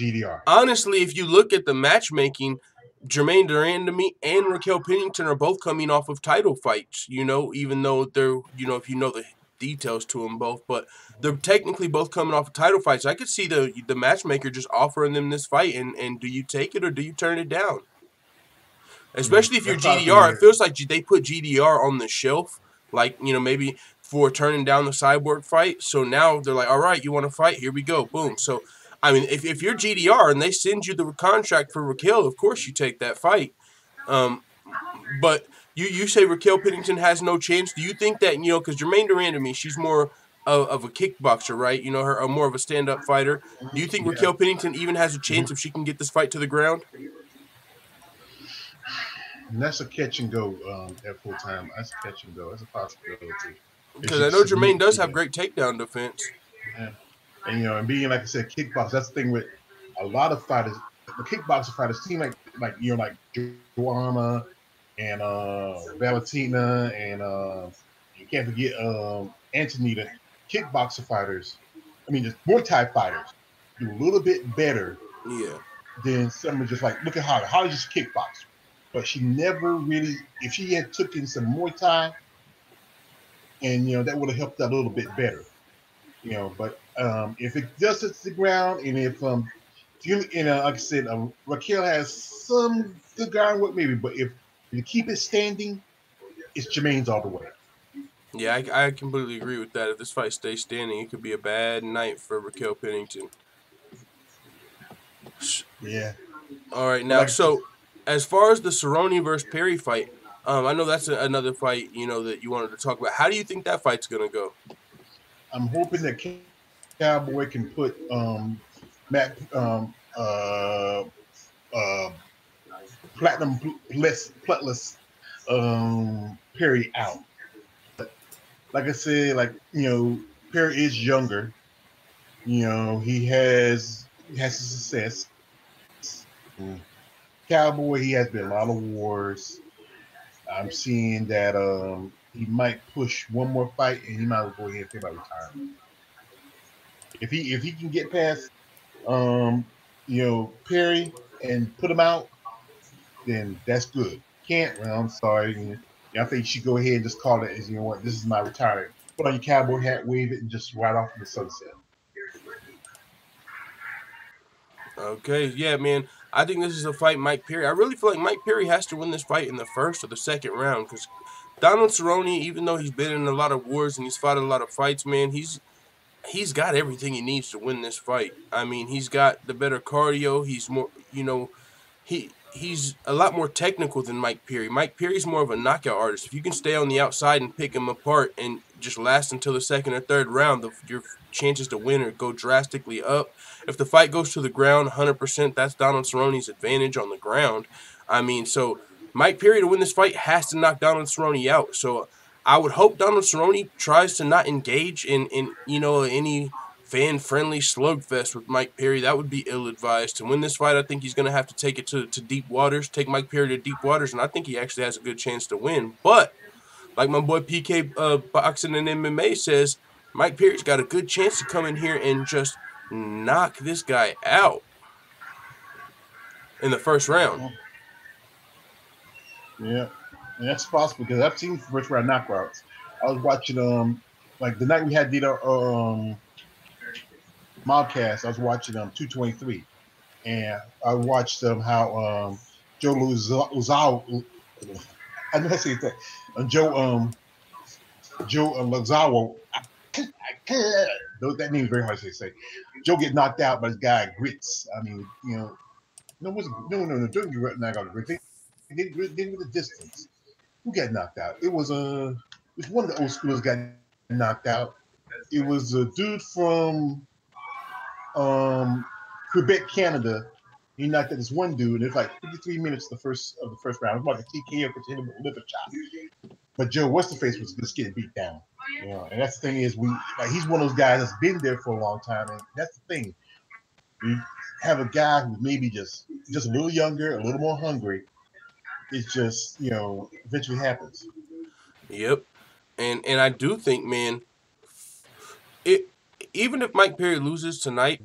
Speaker 3: honestly, if you look at the matchmaking, Jermaine Durandamy and Raquel Pennington are both coming off of title fights, you know, even though they're, you know, if you know the details to them both, but they're technically both coming off of title fights. I could see the matchmaker just offering them this fight, and do you take it or do you turn it down? Especially if you're GDR, it feels like they put GDR on the shelf, like, you know, maybe for turning down the Cyborg fight. So now they're like, all right, you want to fight? Here we go. Boom. So, I mean, if you're GDR and they send you the contract for Raquel, of course you take that fight. But you say Raquel Pennington has no chance. Do you think that, you know, because Jermaine Durandamy, she's more of a kickboxer, right? You know, her more of a stand-up fighter. Do you think Raquel Pennington even has a chance if she can get this fight to the ground?
Speaker 4: And that's a catch and go at full time. That's a catch and go. That's a possibility.
Speaker 3: Because I know Jermaine does have great takedown defense.
Speaker 4: Yeah. And, you know, and being, like I said, kickbox, that's the thing with a lot of fighters. The kickboxer fighters seem like you know, like Joanna and Valentina and you can't forget Antonita. Kickboxer fighters, I mean, just Muay Thai fighters do a little bit better than someone just like, look at Holly. Holly's just a kickboxer. But she never really, if she had took in some Muay Thai, and, you know, that would have helped out a little bit better. You know, but if it does hit the ground, and if, you know, like I said, Raquel has some good ground work maybe, but if you keep it standing, it's Jermaine's all the way.
Speaker 3: Yeah, I completely agree with that. If this fight stays standing, it could be a bad night for Raquel Pennington.
Speaker 4: Yeah.
Speaker 3: All right, now, so as far as the Cerrone versus Perry fight, I know that's another fight, you know, that you wanted to talk about. How do you think that fight's going to go?
Speaker 4: I'm hoping that Cowboy can put Platinum-less Perry out. But like I said, like, you know, Perry is younger. You know, he has his success. Cowboy, he has been a lot of wars. I'm seeing that he might push one more fight, and he might go ahead and think about retirement. If he can get past you know, Perry and put him out, then that's good. Can't, well, I'm sorry. I think you should go ahead and just call it as, you know what, this is my retirement. Put on your cowboy hat, wave it, and just ride off in the sunset.
Speaker 3: Okay, yeah, man. I think this is a fight Mike Perry. I really feel like Mike Perry has to win this fight in the first or the second round, because Donald Cerrone, even though he's been in a lot of wars and he's fought a lot of fights, man, he's got everything he needs to win this fight. I mean, he's got the better cardio. He's more, you know, he's a lot more technical than Mike Perry. Mike Perry's more of a knockout artist. If you can stay on the outside and pick him apart and just last until the second or third round, your chances to win or go drastically up. If the fight goes to the ground 100%, that's Donald Cerrone's advantage on the ground. I mean, so Mike Perry to win this fight has to knock Donald Cerrone out. So I would hope Donald Cerrone tries to not engage in you know, any fan-friendly slugfest with Mike Perry. That would be ill-advised. To win this fight, I think he's going to have to take it to deep waters, take Mike Perry to deep waters, and I think he actually has a good chance to win. But like my boy PK Boxing and MMA says, Mike Perry's got a good chance to come in here and just knock this guy out in the first round.
Speaker 4: Yeah, and that's possible because I've seen first round knockouts. I was watching like the night we had the Mobcast. I was watching 223, and I watched how Joe Luzawa. I know I say that. Joe Luzawa. That name is very hard to say. Joe get knocked out by this guy Grits. I mean, you know, no, don't get knocked out. Grits. They did with the distance. Who got knocked out? It was one of the old schoolers got knocked out. It was a dude from Quebec, Canada. He knocked out this one dude, and it's like 53 minutes the first round. It was like a TKO continued with a liver chop. But Joe, what's the face was just getting beat down. You know, and that's the thing is he's one of those guys that's been there for a long time, and that's the thing. You have a guy who's maybe just a little younger, a little more hungry. It's just, you know, eventually happens.
Speaker 3: Yep. And I do think, man, even if Mike Perry loses tonight,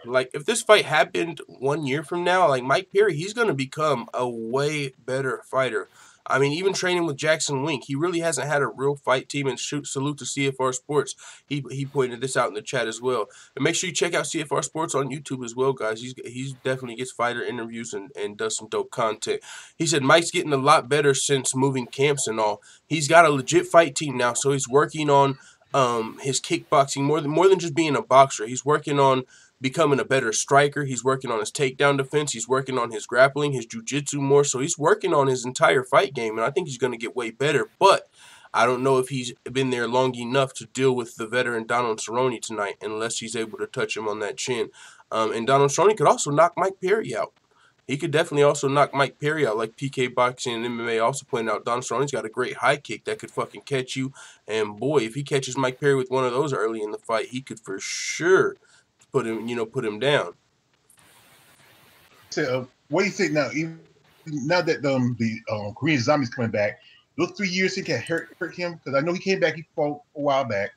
Speaker 3: like if this fight happened 1 year from now, like Mike Perry, he's going to become a way better fighter. I mean, even training with Jackson Wink, he really hasn't had a real fight team. And salute to CFR Sports. He pointed this out in the chat as well. And make sure you check out CFR Sports on YouTube as well, guys. He's definitely gets fighter interviews and does some dope content. He said Mike's getting a lot better since moving camps and all. He's got a legit fight team now, so he's working on his kickboxing more than just being a boxer. He's working on becoming a better striker. He's working on his takedown defense. He's working on his grappling, his jiu-jitsu more. So he's working on his entire fight game, and I think he's going to get way better. But I don't know if he's been there long enough to deal with the veteran Donald Cerrone tonight unless he's able to touch him on that chin. And Donald Cerrone could also knock Mike Perry out. He could definitely also knock Mike Perry out, like PK Boxing and MMA also pointed out. Donald Cerrone's got a great high kick that could fucking catch you. And boy, if he catches Mike Perry with one of those early in the fight, he could for sure put him down.
Speaker 4: So, what do you think now? Even now that the Korean Zombie's coming back, those 3 years he can hurt him, because I know he came back, he fought a while back,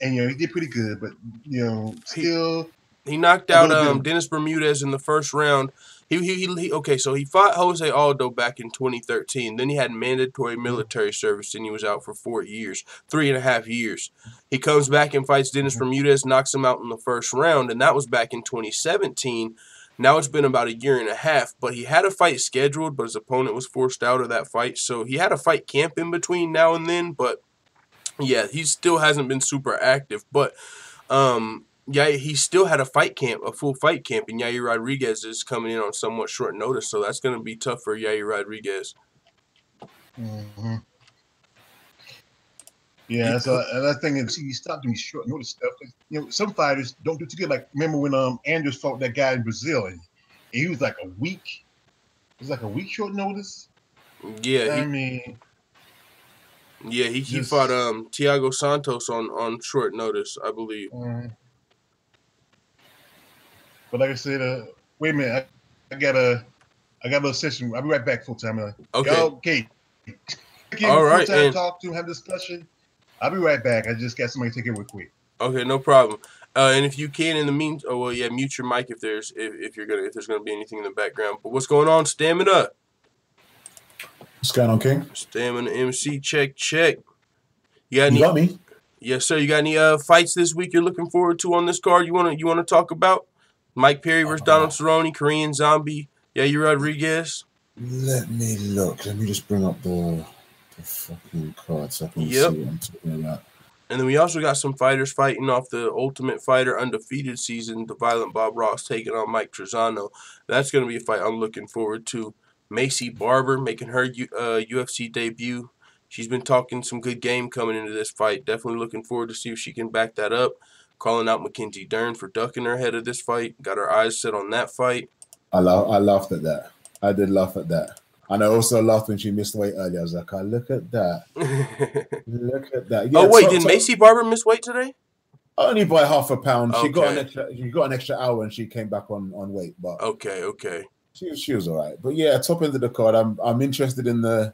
Speaker 4: and you know he did pretty good, but you know still
Speaker 3: he knocked out Dennis Bermudez in the first round. Okay, so he fought Jose Aldo back in 2013. Then he had mandatory military service, and he was out for 4 years, 3.5 years. He comes back and fights Dennis Bermudez, knocks him out in the first round, and that was back in 2017. Now it's been about 1.5 years, but he had a fight scheduled, but his opponent was forced out of that fight. So he had a fight camp in between now and then, but yeah, he still hasn't been super active. But yeah, he still had a full fight camp, and Yair Rodriguez is coming in on somewhat short notice, so that's going to be tough for Yair Rodriguez.
Speaker 4: Mm-hmm. Yeah, that's another thing. You stop doing short notice stuff. You know, some fighters don't do too good. Like, remember when Andrews fought that guy in Brazil, and he was like a week. It was like a week short notice.
Speaker 3: Yeah, he fought Thiago Santos on short notice, I believe.
Speaker 4: But like I said, wait a minute. I got a little session. I'll be right back full time. Okay.
Speaker 3: All right.
Speaker 4: And talk to him, have a discussion. I'll be right back. I just got somebody to take it real quick.
Speaker 3: Okay, no problem. And if you can, in the meantime, mute your mic if there's gonna be anything in the background. But what's going on? Stamina.
Speaker 5: What's going on, King?
Speaker 3: Stamina MC, check. You
Speaker 5: got me?
Speaker 3: Yes, sir. You got any fights this week you're looking forward to on this card? You wanna talk about? Mike Perry versus Donald Cerrone, Korean Zombie, Yair Rodriguez.
Speaker 5: Let me look. Let me just bring up the fucking card so I can see what I'm talking about.
Speaker 3: And then we also got some fighters fighting off the Ultimate Fighter undefeated season. The Violent Bob Ross taking on Mike Trezano. That's going to be a fight I'm looking forward to. Maycee Barber making her UFC debut. She's been talking some good game coming into this fight. Definitely looking forward to see if she can back that up. Calling out Mackenzie Dern for ducking her ahead of this fight. Got our eyes set on that fight.
Speaker 5: I laughed at that. I did laugh at that. And I also laughed when she missed weight earlier. I was like, look at that. Look at that. Yeah,
Speaker 3: did Maycee Barber miss weight today?
Speaker 5: Only by half a pound.
Speaker 3: Okay.
Speaker 5: She got an extra hour and she came back on weight. But
Speaker 3: okay.
Speaker 5: She was all right. But yeah, top end of the card. I'm interested in the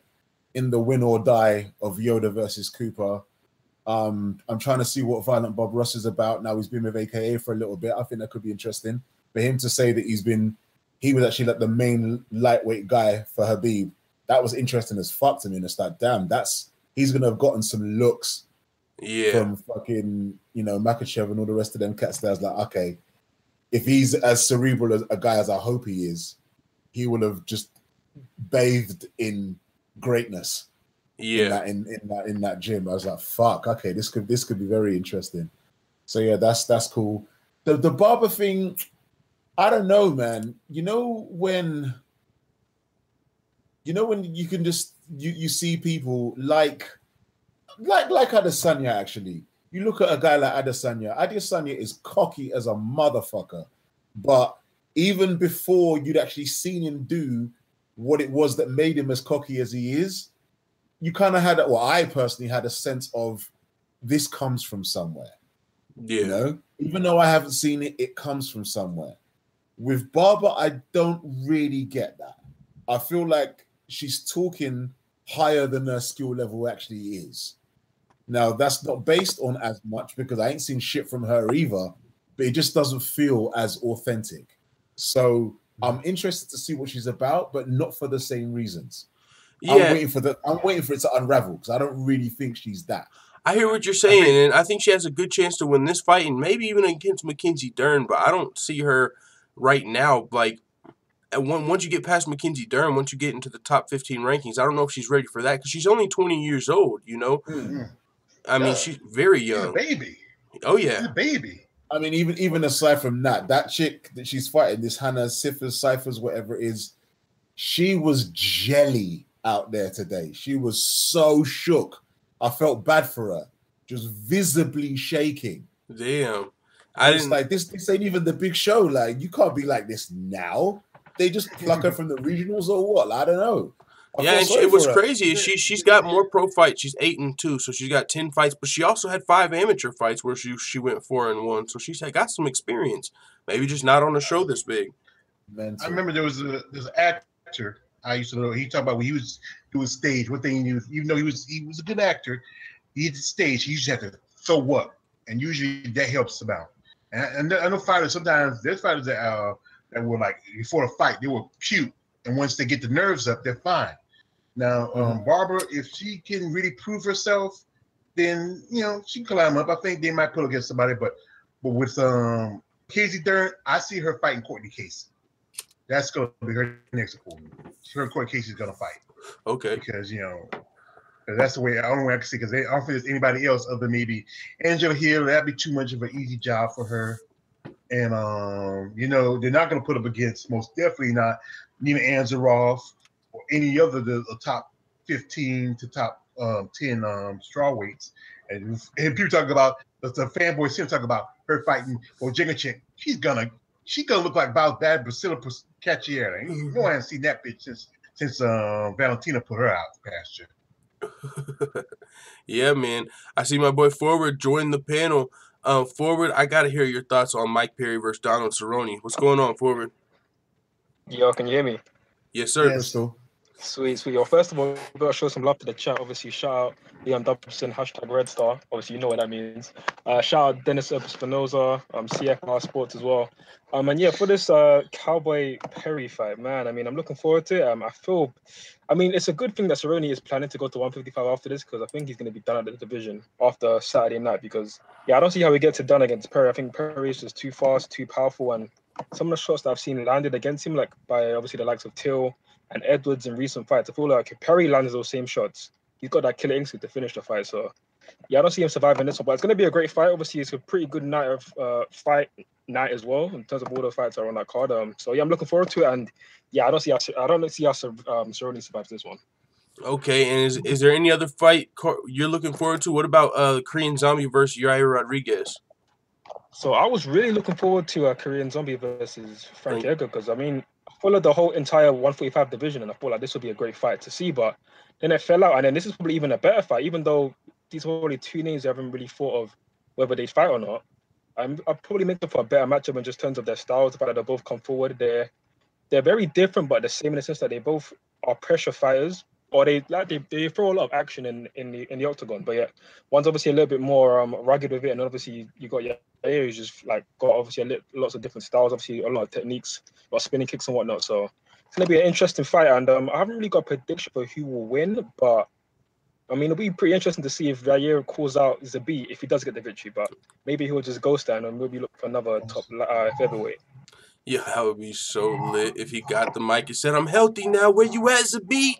Speaker 5: win or die of Yoda versus Cooper. I'm trying to see what Violent Bob Ross is about. Now he's been with AKA for a little bit. I think that could be interesting. For him to say that he was actually like the main lightweight guy for Khabib. That was interesting as fuck to me. And it's like, damn, he's gonna have gotten some looks from fucking, Makachev and all the rest of them cats. That I was like, okay, if he's as cerebral as a guy as I hope he is, he will have just bathed in greatness.
Speaker 3: Yeah,
Speaker 5: in that gym. I was like, fuck, okay, this could be very interesting. So yeah, that's cool. The Barber thing, I don't know, man. You know when you can just you see people like Adesanya actually. you look at a guy like Adesanya. Adesanya is cocky as a motherfucker, but even before you'd actually seen him do what it was that made him as cocky as he is, you kind of had, well, I personally had a sense of this comes from somewhere.
Speaker 3: Yeah.
Speaker 5: You know, even though I haven't seen it, it comes from somewhere. With Barber, I don't really get that. I feel like she's talking higher than her skill level actually is. Now, that's not based on as much because I ain't seen shit from her either, but it just doesn't feel as authentic. So I'm interested to see what she's about, but not for the same reasons. Yeah. I'm waiting for it to unravel because I don't really think she's that.
Speaker 3: I hear what you're saying, and I think she has a good chance to win this fight, and maybe even against Mackenzie Dern, but I don't see her right now. Like, once you get past Mackenzie Dern, once you get into the top 15 rankings, I don't know if she's ready for that because she's only 20 years old, you know?
Speaker 5: Mm-hmm.
Speaker 3: I mean, she's very young.
Speaker 4: She's a baby.
Speaker 3: Oh, yeah.
Speaker 4: She's a baby.
Speaker 5: I mean, even aside from that chick that she's fighting, this Hannah Cyphers, whatever it is, she was jelly out there today. She was so shook. I felt bad for her, just visibly shaking.
Speaker 3: Damn.
Speaker 5: Like this ain't even the big show. Like, you can't be like this now. They just pluck her from the regionals or what? I don't know.
Speaker 3: Yeah, and it was crazy. She's got more pro fights. She's 8-2, so she's got 10 fights. But she also had 5 amateur fights where she went 4-1. So she's got some experience. Maybe just not on a show this big.
Speaker 4: I remember there's an actor I used to know. He talked about when he was doing stage. One thing he knew, even though he was a good actor, he hit the stage. He usually had to throw up, and usually that helps him out. And I know fighters sometimes. There's fighters that were like before the fight they will puke, and once they get the nerves up, they're fine. Now, Barber, if she can really prove herself, then she can climb up. I think they might put her against somebody, but with Mackenzie Dern, I see her fighting Courtney Casey. That's gonna be her next opponent. Her and Courtney Casey's gonna fight.
Speaker 3: Okay.
Speaker 4: Because that's the only way I can see. Because I don't think there's anybody else other than maybe Angela Hill. That'd be too much of an easy job for her. And they're not gonna put up against, most definitely not, Nina Ansaroff or any other the top 15 to top 10 strawweights. And people talk about the fanboys here talk about her fighting Ojigachik. She's gonna look like about that Priscilla Cacciera. No one has seen that bitch since Valentina put her out the pasture.
Speaker 3: Yeah, man. I see my boy Forward join the panel. Forward, I gotta hear your thoughts on Mike Perry versus Donald Cerrone. What's going on, Forward?
Speaker 6: Yo, can you hear me?
Speaker 3: Yes, sir.
Speaker 5: Yes, sir.
Speaker 6: Sweet. Yo, first of all, we gotta show some love to the chat. Obviously, shout out Leon Dobson, #RedStar. Obviously, you know what that means. Shout out Dennis Espinoza, CFR Sports as well. And yeah, for this Cowboy Perry fight, man, I mean, I'm looking forward to it. I mean, it's a good thing that Cerrone is planning to go to 155 after this, because I think he's going to be done at the division after Saturday night. Because I don't see how he gets it done against Perry. I think Perry is just too fast, too powerful, and some of the shots that I've seen landed against him, like by obviously the likes of Till and Edwards in recent fights, I feel like if Perry lands those same shots, he's got that killer instinct to finish the fight. So I don't see him surviving this one, but it's going to be a great fight. Obviously, it's a pretty good night of fight night as well in terms of all the fights that are on that card. So I'm looking forward to it, and I don't see how Cerrone survives this one.
Speaker 3: Okay, and is there any other fight you're looking forward to? What about Korean Zombie versus Yair Rodriguez?
Speaker 6: So I was really looking forward to Korean Zombie versus Frank Edgar, because I mean, I followed the whole entire 145 division, and I thought like this would be a great fight to see, but then it fell out, and then this is probably even a better fight, even though these are only two names I haven't really thought of whether they fight or not. I'll probably make them for a better matchup in just terms of their styles, the fact that they both come forward. They're very different, but the same in the sense that they both are pressure fighters, or they throw a lot of action in the octagon. But yeah, one's obviously a little bit more rugged with it, and obviously you got Yair, who's just like got obviously lots of different styles, obviously a lot of techniques, a lot of spinning kicks and whatnot. So it's gonna be an interesting fight, and I haven't really got a prediction for who will win, but I mean, it'll be pretty interesting to see if Yair calls out Zabit if he does get the victory, but maybe he'll just go stand and maybe look for another top featherweight.
Speaker 3: Yeah, that would be so lit if he got the mic and said, "I'm healthy now. Where you at, Zabit?"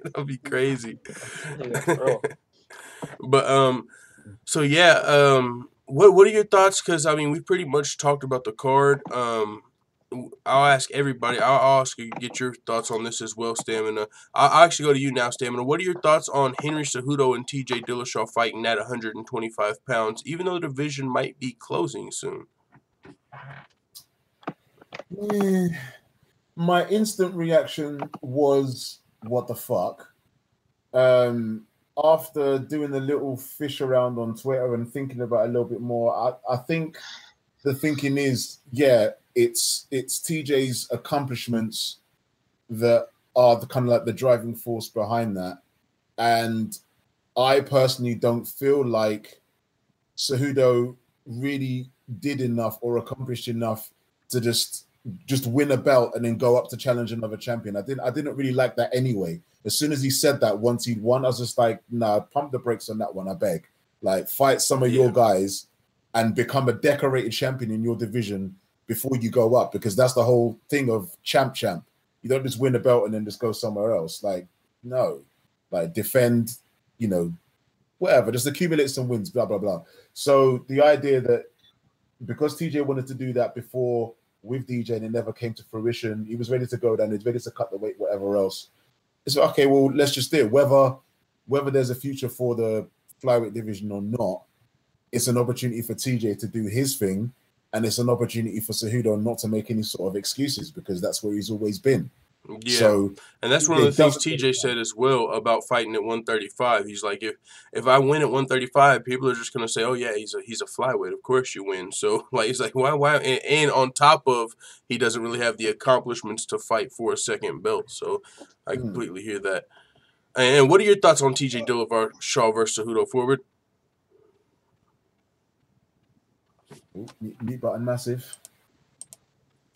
Speaker 3: That'd be crazy.
Speaker 6: Yeah, bro.
Speaker 3: But so yeah, what are your thoughts? Because I mean, we pretty much talked about the card. I'll ask everybody. I'll ask you, get your thoughts on this as well, Stamina. I'll actually go to you now, Stamina. What are your thoughts on Henry Cejudo and TJ Dillashaw fighting at 125 pounds, even though the division might be closing soon?
Speaker 5: My instant reaction was, what the fuck? After doing a little fish around on Twitter and thinking about it a little bit more, I think the thinking is, yeah, it's TJ's accomplishments that are the kind of like the driving force behind that. And I personally don't feel like Cejudo really did enough or accomplished enough to just win a belt and then go up to challenge another champion. I didn't really like that anyway. As soon as he said that, once he'd won, I was just like, nah, pump the brakes on that one, I beg. Like, fight some of your guys and become a decorated champion in your division before you go up, because that's the whole thing of champ. You don't just win a belt and then just go somewhere else. Like, no. Like, defend, you know, whatever. Just accumulate some wins, blah, blah, blah. So the idea that because TJ wanted to do that before with DJ and it never came to fruition, he was ready to go down, he's ready to cut the weight, whatever else. It's okay, well, let's just do it. Whether there's a future for the flyweight division or not, it's an opportunity for TJ to do his thing, and it's an opportunity for Cejudo not to make any sort of excuses, because that's where he's always been.
Speaker 3: Yeah,
Speaker 5: so,
Speaker 3: and that's one of the things TJ said as well about fighting at 135. He's like, if I win at 135, people are just gonna say, oh yeah, he's a flyweight. Of course you win. So like, he's like, why? And on top of, he doesn't really have the accomplishments to fight for a second belt. So I completely hear that. And what are your thoughts on TJ Dillashaw versus Cejudo? Forward.
Speaker 5: Mute button massive.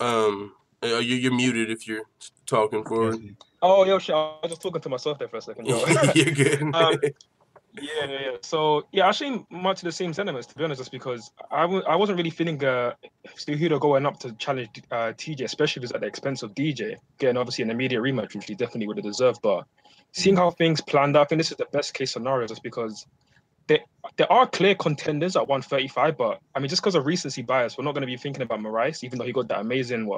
Speaker 3: You're muted if you're talking forward.
Speaker 6: Oh, yo, shit. I was just talking to myself there for a second. Yo.
Speaker 3: You're good.
Speaker 6: Yeah. So, yeah, actually, much of the same sentiments, to be honest, just because I wasn't really feeling Cejudo going up to challenge TJ, especially if it's at the expense of DJ, getting obviously an immediate rematch, which he definitely would have deserved. But seeing how things planned out, I think this is the best case scenario, just because there are clear contenders at 135, but I mean, just because of recency bias, we're not going to be thinking about Moraes, even though he got that amazing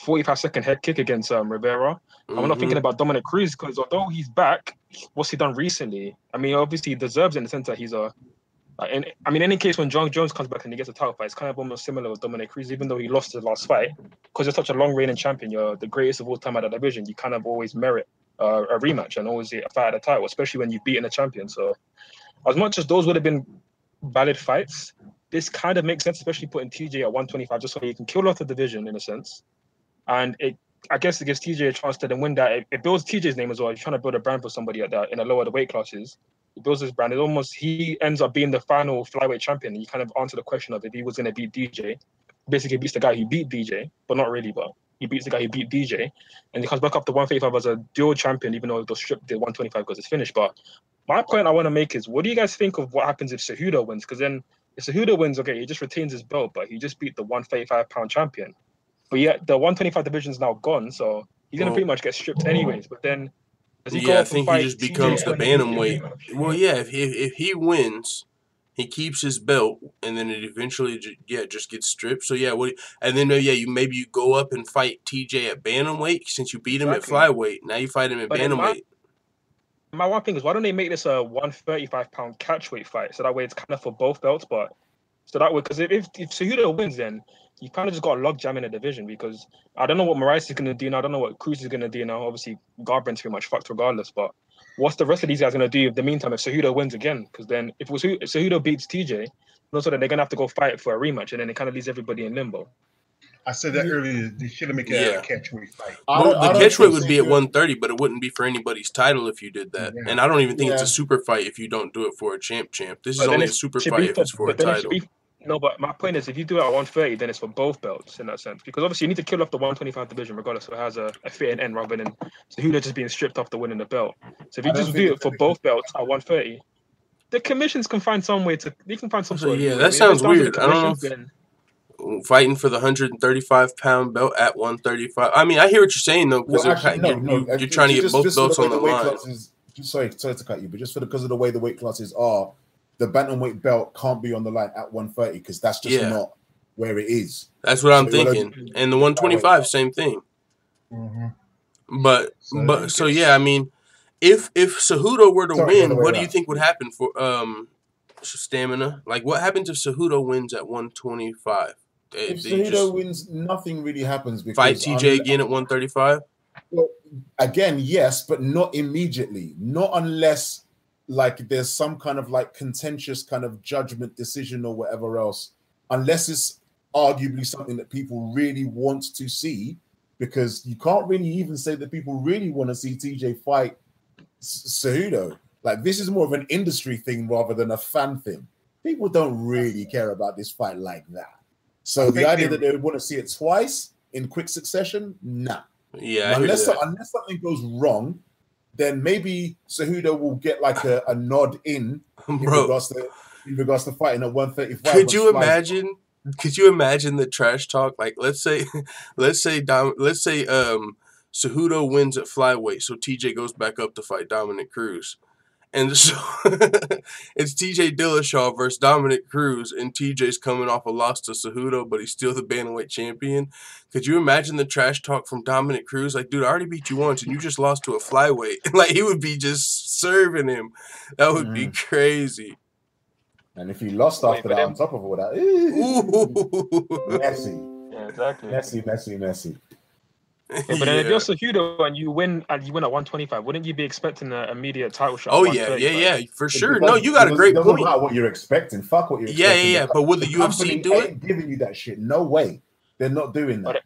Speaker 6: 45-second head kick against Rivera. And we're not thinking about Dominic Cruz, because although he's back, what's he done recently? I mean, obviously he deserves it in the sense that he's in any case when John Jones comes back and he gets a title fight, it's kind of almost similar with Dominic Cruz, even though he lost his last fight, because you're such a long reigning champion, you're the greatest of all time at that division, you kind of always merit a rematch and always a fight at a title, especially when you've beaten a champion. So as much as those would have been valid fights, this kind of makes sense, especially putting TJ at 125, just so he can kill off the division in a sense. And I guess it gives TJ a chance to then win that. It builds TJ's name as well. You're trying to build a brand for somebody at that in a lower the weight classes. It builds his brand. He ends up being the final flyweight champion. You kind of answer the question of if he was going to beat DJ. Basically beats the guy who beat DJ, but not really, but he beats the guy who beat DJ. And he comes back up to 135 as a dual champion, even though it was stripped to 125 because it's finished. But my point I want to make is, what do you guys think of what happens if Cejudo wins? Because then if Cejudo wins, okay, he just retains his belt, but he just beat the 135-pound champion. But yet the 125 division is now gone, so he's gonna pretty much get stripped anyways. But then,
Speaker 3: I think he just becomes the bantamweight. Well, yeah, if he wins, he keeps his belt, and then it eventually just gets stripped. So yeah, maybe you go up and fight TJ at bantamweight since you beat him at flyweight. Now you fight him at bantamweight.
Speaker 6: My one thing is, why don't they make this a 135-pound catchweight fight? So that way it's kind of for both belts, but so that way, because if Cejudo wins, then you kind of just got a logjam in the division, because I don't know what Moraes is going to do now. I don't know what Cruz is going to do now. Obviously, Garbrandt's pretty much fucked regardless. But what's the rest of these guys going to do in the meantime if Cejudo wins again? Because then if Cejudo beats TJ, also then they're going to have to go fight for a rematch, and then it kind of leaves everybody in limbo.
Speaker 4: I said that earlier. They should have made it a catchweight fight.
Speaker 3: Well, the catchweight would be at 130, but it wouldn't be for anybody's title if you did that. Yeah. And I don't even think it's a super fight if you don't do it for a champ. This is only a super fight if it's for a title.
Speaker 6: No, but my point is, if you do it at 130, then it's for both belts in that sense. Because obviously you need to kill off the 125 division regardless, so it has a fitting end rather than Cejudo just being stripped after winning the belt. So if you just do it for both belts at 130, the commissions can find some way to. They can find some sort of.
Speaker 3: Yeah, that sounds weird. I don't know. Fighting for the 135-pound belt at 135. I mean, I hear what you're saying though, because you're trying to get both belts on the line.
Speaker 5: Sorry to cut you, but just because of the way the weight classes are, the bantamweight belt can't be on the line at 130 because that's just where it is.
Speaker 3: That's what I'm thinking. And the 125, same thing. But yeah, I mean, if Cejudo were to win, what do you think would happen for stamina? Like, what happens if Cejudo wins at 125?
Speaker 5: If Cejudo wins, nothing really happens. Because
Speaker 3: fight TJ again at 135?
Speaker 5: Well, again, yes, but not immediately. Not unless, like, there's some kind of, like, contentious kind of judgment decision or whatever else. Unless it's arguably something that people really want to see, because you can't really even say that people really want to see TJ fight Cejudo. Like, this is more of an industry thing rather than a fan thing. People don't really care about this fight like that. So the idea that they would want to see it twice in quick succession, nah.
Speaker 3: Yeah,
Speaker 5: unless something goes wrong, then maybe Cejudo will get like a nod in regards to fighting at 135.
Speaker 3: Could you imagine? Could you imagine the trash talk? Like, let's say Cejudo wins at flyweight, so TJ goes back up to fight Dominic Cruz, and so it's TJ Dillashaw versus Dominic Cruz, and TJ's coming off a loss to Cejudo, but he's still the bantamweight champion. Could you imagine the trash talk from Dominic Cruz? Like, dude, I already beat you once, and you just lost to a flyweight. Like, he would be just serving him. That would be crazy.
Speaker 5: And if he lost after that, on top of all that, messy.
Speaker 6: Yeah, exactly.
Speaker 5: Messy.
Speaker 6: Yeah, but then if you're Cejudo and you win at 125, wouldn't you be expecting an immediate title shot?
Speaker 3: Oh yeah, for sure. No, you got a great point.
Speaker 5: About what you're expecting. Fuck what you're expecting.
Speaker 3: Yeah. But would the UFC do it?
Speaker 5: Giving you that shit? No way. They're not doing that.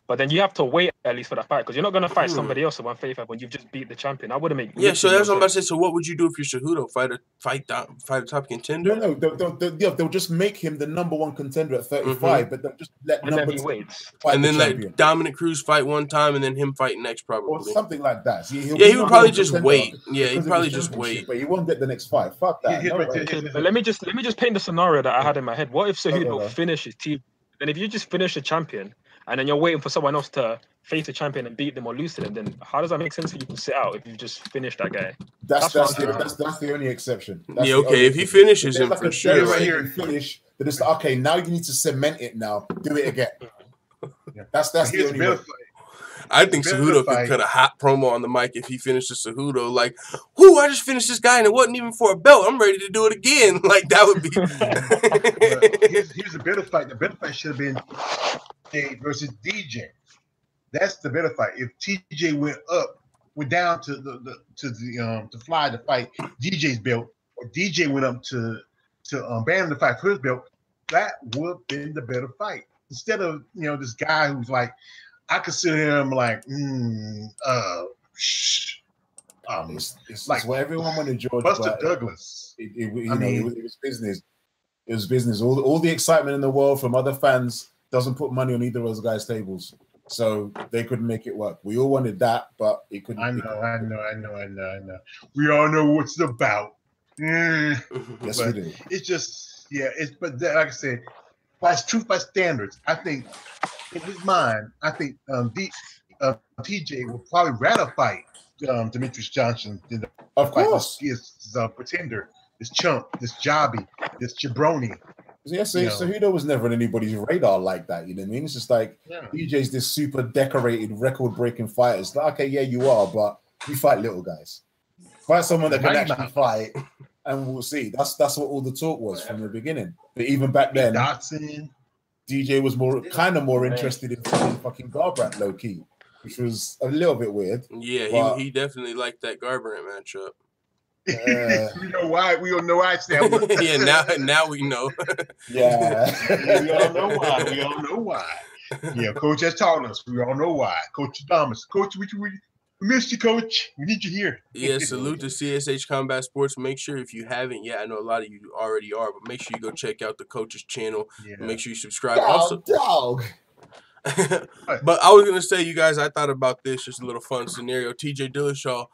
Speaker 6: But then you have to wait at least for that fight, because you're not going to fight somebody else at 135 when you've just beat the champion. I wouldn't make.
Speaker 3: Yeah, so that's what I'm about to say. So what would you do if you're Cejudo? Fight a top contender?
Speaker 5: No. They'll just make him the #1 contender at 35, but they'll just let
Speaker 6: number waits.
Speaker 3: And then let Dominic Cruz fight one time, and then him fight next, probably.
Speaker 5: Or something like that. See, he
Speaker 3: would probably just wait. Yeah, he'd probably just wait.
Speaker 5: But he won't get the next fight. Fuck that.
Speaker 6: But let me just paint the scenario that I had in my head. What if Cejudo finishes T? Then if you just finish the champion, and then you're waiting for someone else to face the champion and beat them or lose to them, then how does that make sense for you to sit out if you just finished that guy?
Speaker 5: That's the only exception.
Speaker 3: If he finishes him for sure.
Speaker 5: Right here, finish. Then it's like, okay, now you need to cement it now. Do it again. That's the only way.
Speaker 3: I think Cejudo could cut a hot promo on the mic if he finishes Cejudo. Like, whoo, I just finished this guy and it wasn't even for a belt. I'm ready to do it again. Like, that would be.
Speaker 4: Here's the better fight. The better fight should have been TJ versus DJ. That's the better fight. If TJ went down to fly to fight DJ's belt, or DJ went up to Bam to fight for his belt, that would have been the better fight. Instead of this guy who's like, I consider him like,
Speaker 5: it's like what everyone wanted George
Speaker 4: Buster Douglas.
Speaker 5: It was business. It was business. All the excitement in the world from other fans doesn't put money on either of those guys' tables, so they couldn't make it work. We all wanted that, but it couldn't.
Speaker 4: I know. We all know what it's about.
Speaker 5: Yes, we do.
Speaker 4: It's just but like I said, by truth by standards, I think. In his mind, I think TJ will probably rather fight Demetrius Johnson than
Speaker 5: of course
Speaker 4: this pretender, this chump, this jobby, this jabroni.
Speaker 5: Yeah, so Cejudo was never on anybody's radar like that. You know what I mean? It's just like TJ's this super decorated, record-breaking fighter. It's like, okay, yeah, you are, but you fight little guys. Fight someone that can actually fight, and we'll see. That's what all the talk was from the beginning. But even back then,
Speaker 4: Dotson.
Speaker 5: DJ was more interested in fucking Garbrandt low key, which was a little bit weird.
Speaker 3: Yeah, he definitely liked that Garbrandt matchup.
Speaker 4: We know why. We don't know why.
Speaker 3: Yeah, now we know.
Speaker 5: Yeah,
Speaker 4: we all know why. Yeah, Coach has taught us. We all know why. Coach Thomas, Coach, we missed you, Coach. We need you here.
Speaker 3: Yeah, salute to CSH Combat Sports. Make sure if you haven't yet, I know a lot of you already are, but make sure you go check out the coach's channel. Yeah. Make sure you subscribe.
Speaker 5: Dog.
Speaker 3: But I was going to say, you guys, I thought about this, just a little fun scenario. TJ Dillashaw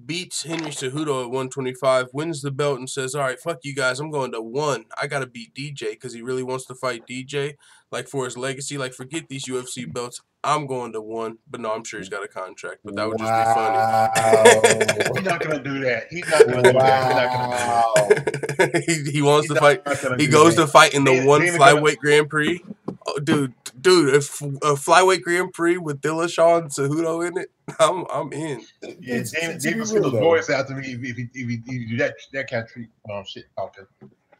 Speaker 3: beats Henry Cejudo at 125, wins the belt, and says, all right, fuck you guys, I'm going to 1. I got to beat DJ because he really wants to fight DJ, like for his legacy. Like, forget these UFC belts. I'm going to 1. But no, I'm sure he's got a contract, but that would just be funny.
Speaker 4: He's not going to do that. He's not going to do that.
Speaker 3: he wants to fight. He goes to fight in the one flyweight Grand Prix. Oh, dude, if a flyweight Grand Prix with Dillashaw and Cejudo in it, I'm in.
Speaker 4: Yeah, David send those boys out to me if he do that kind of shit talking.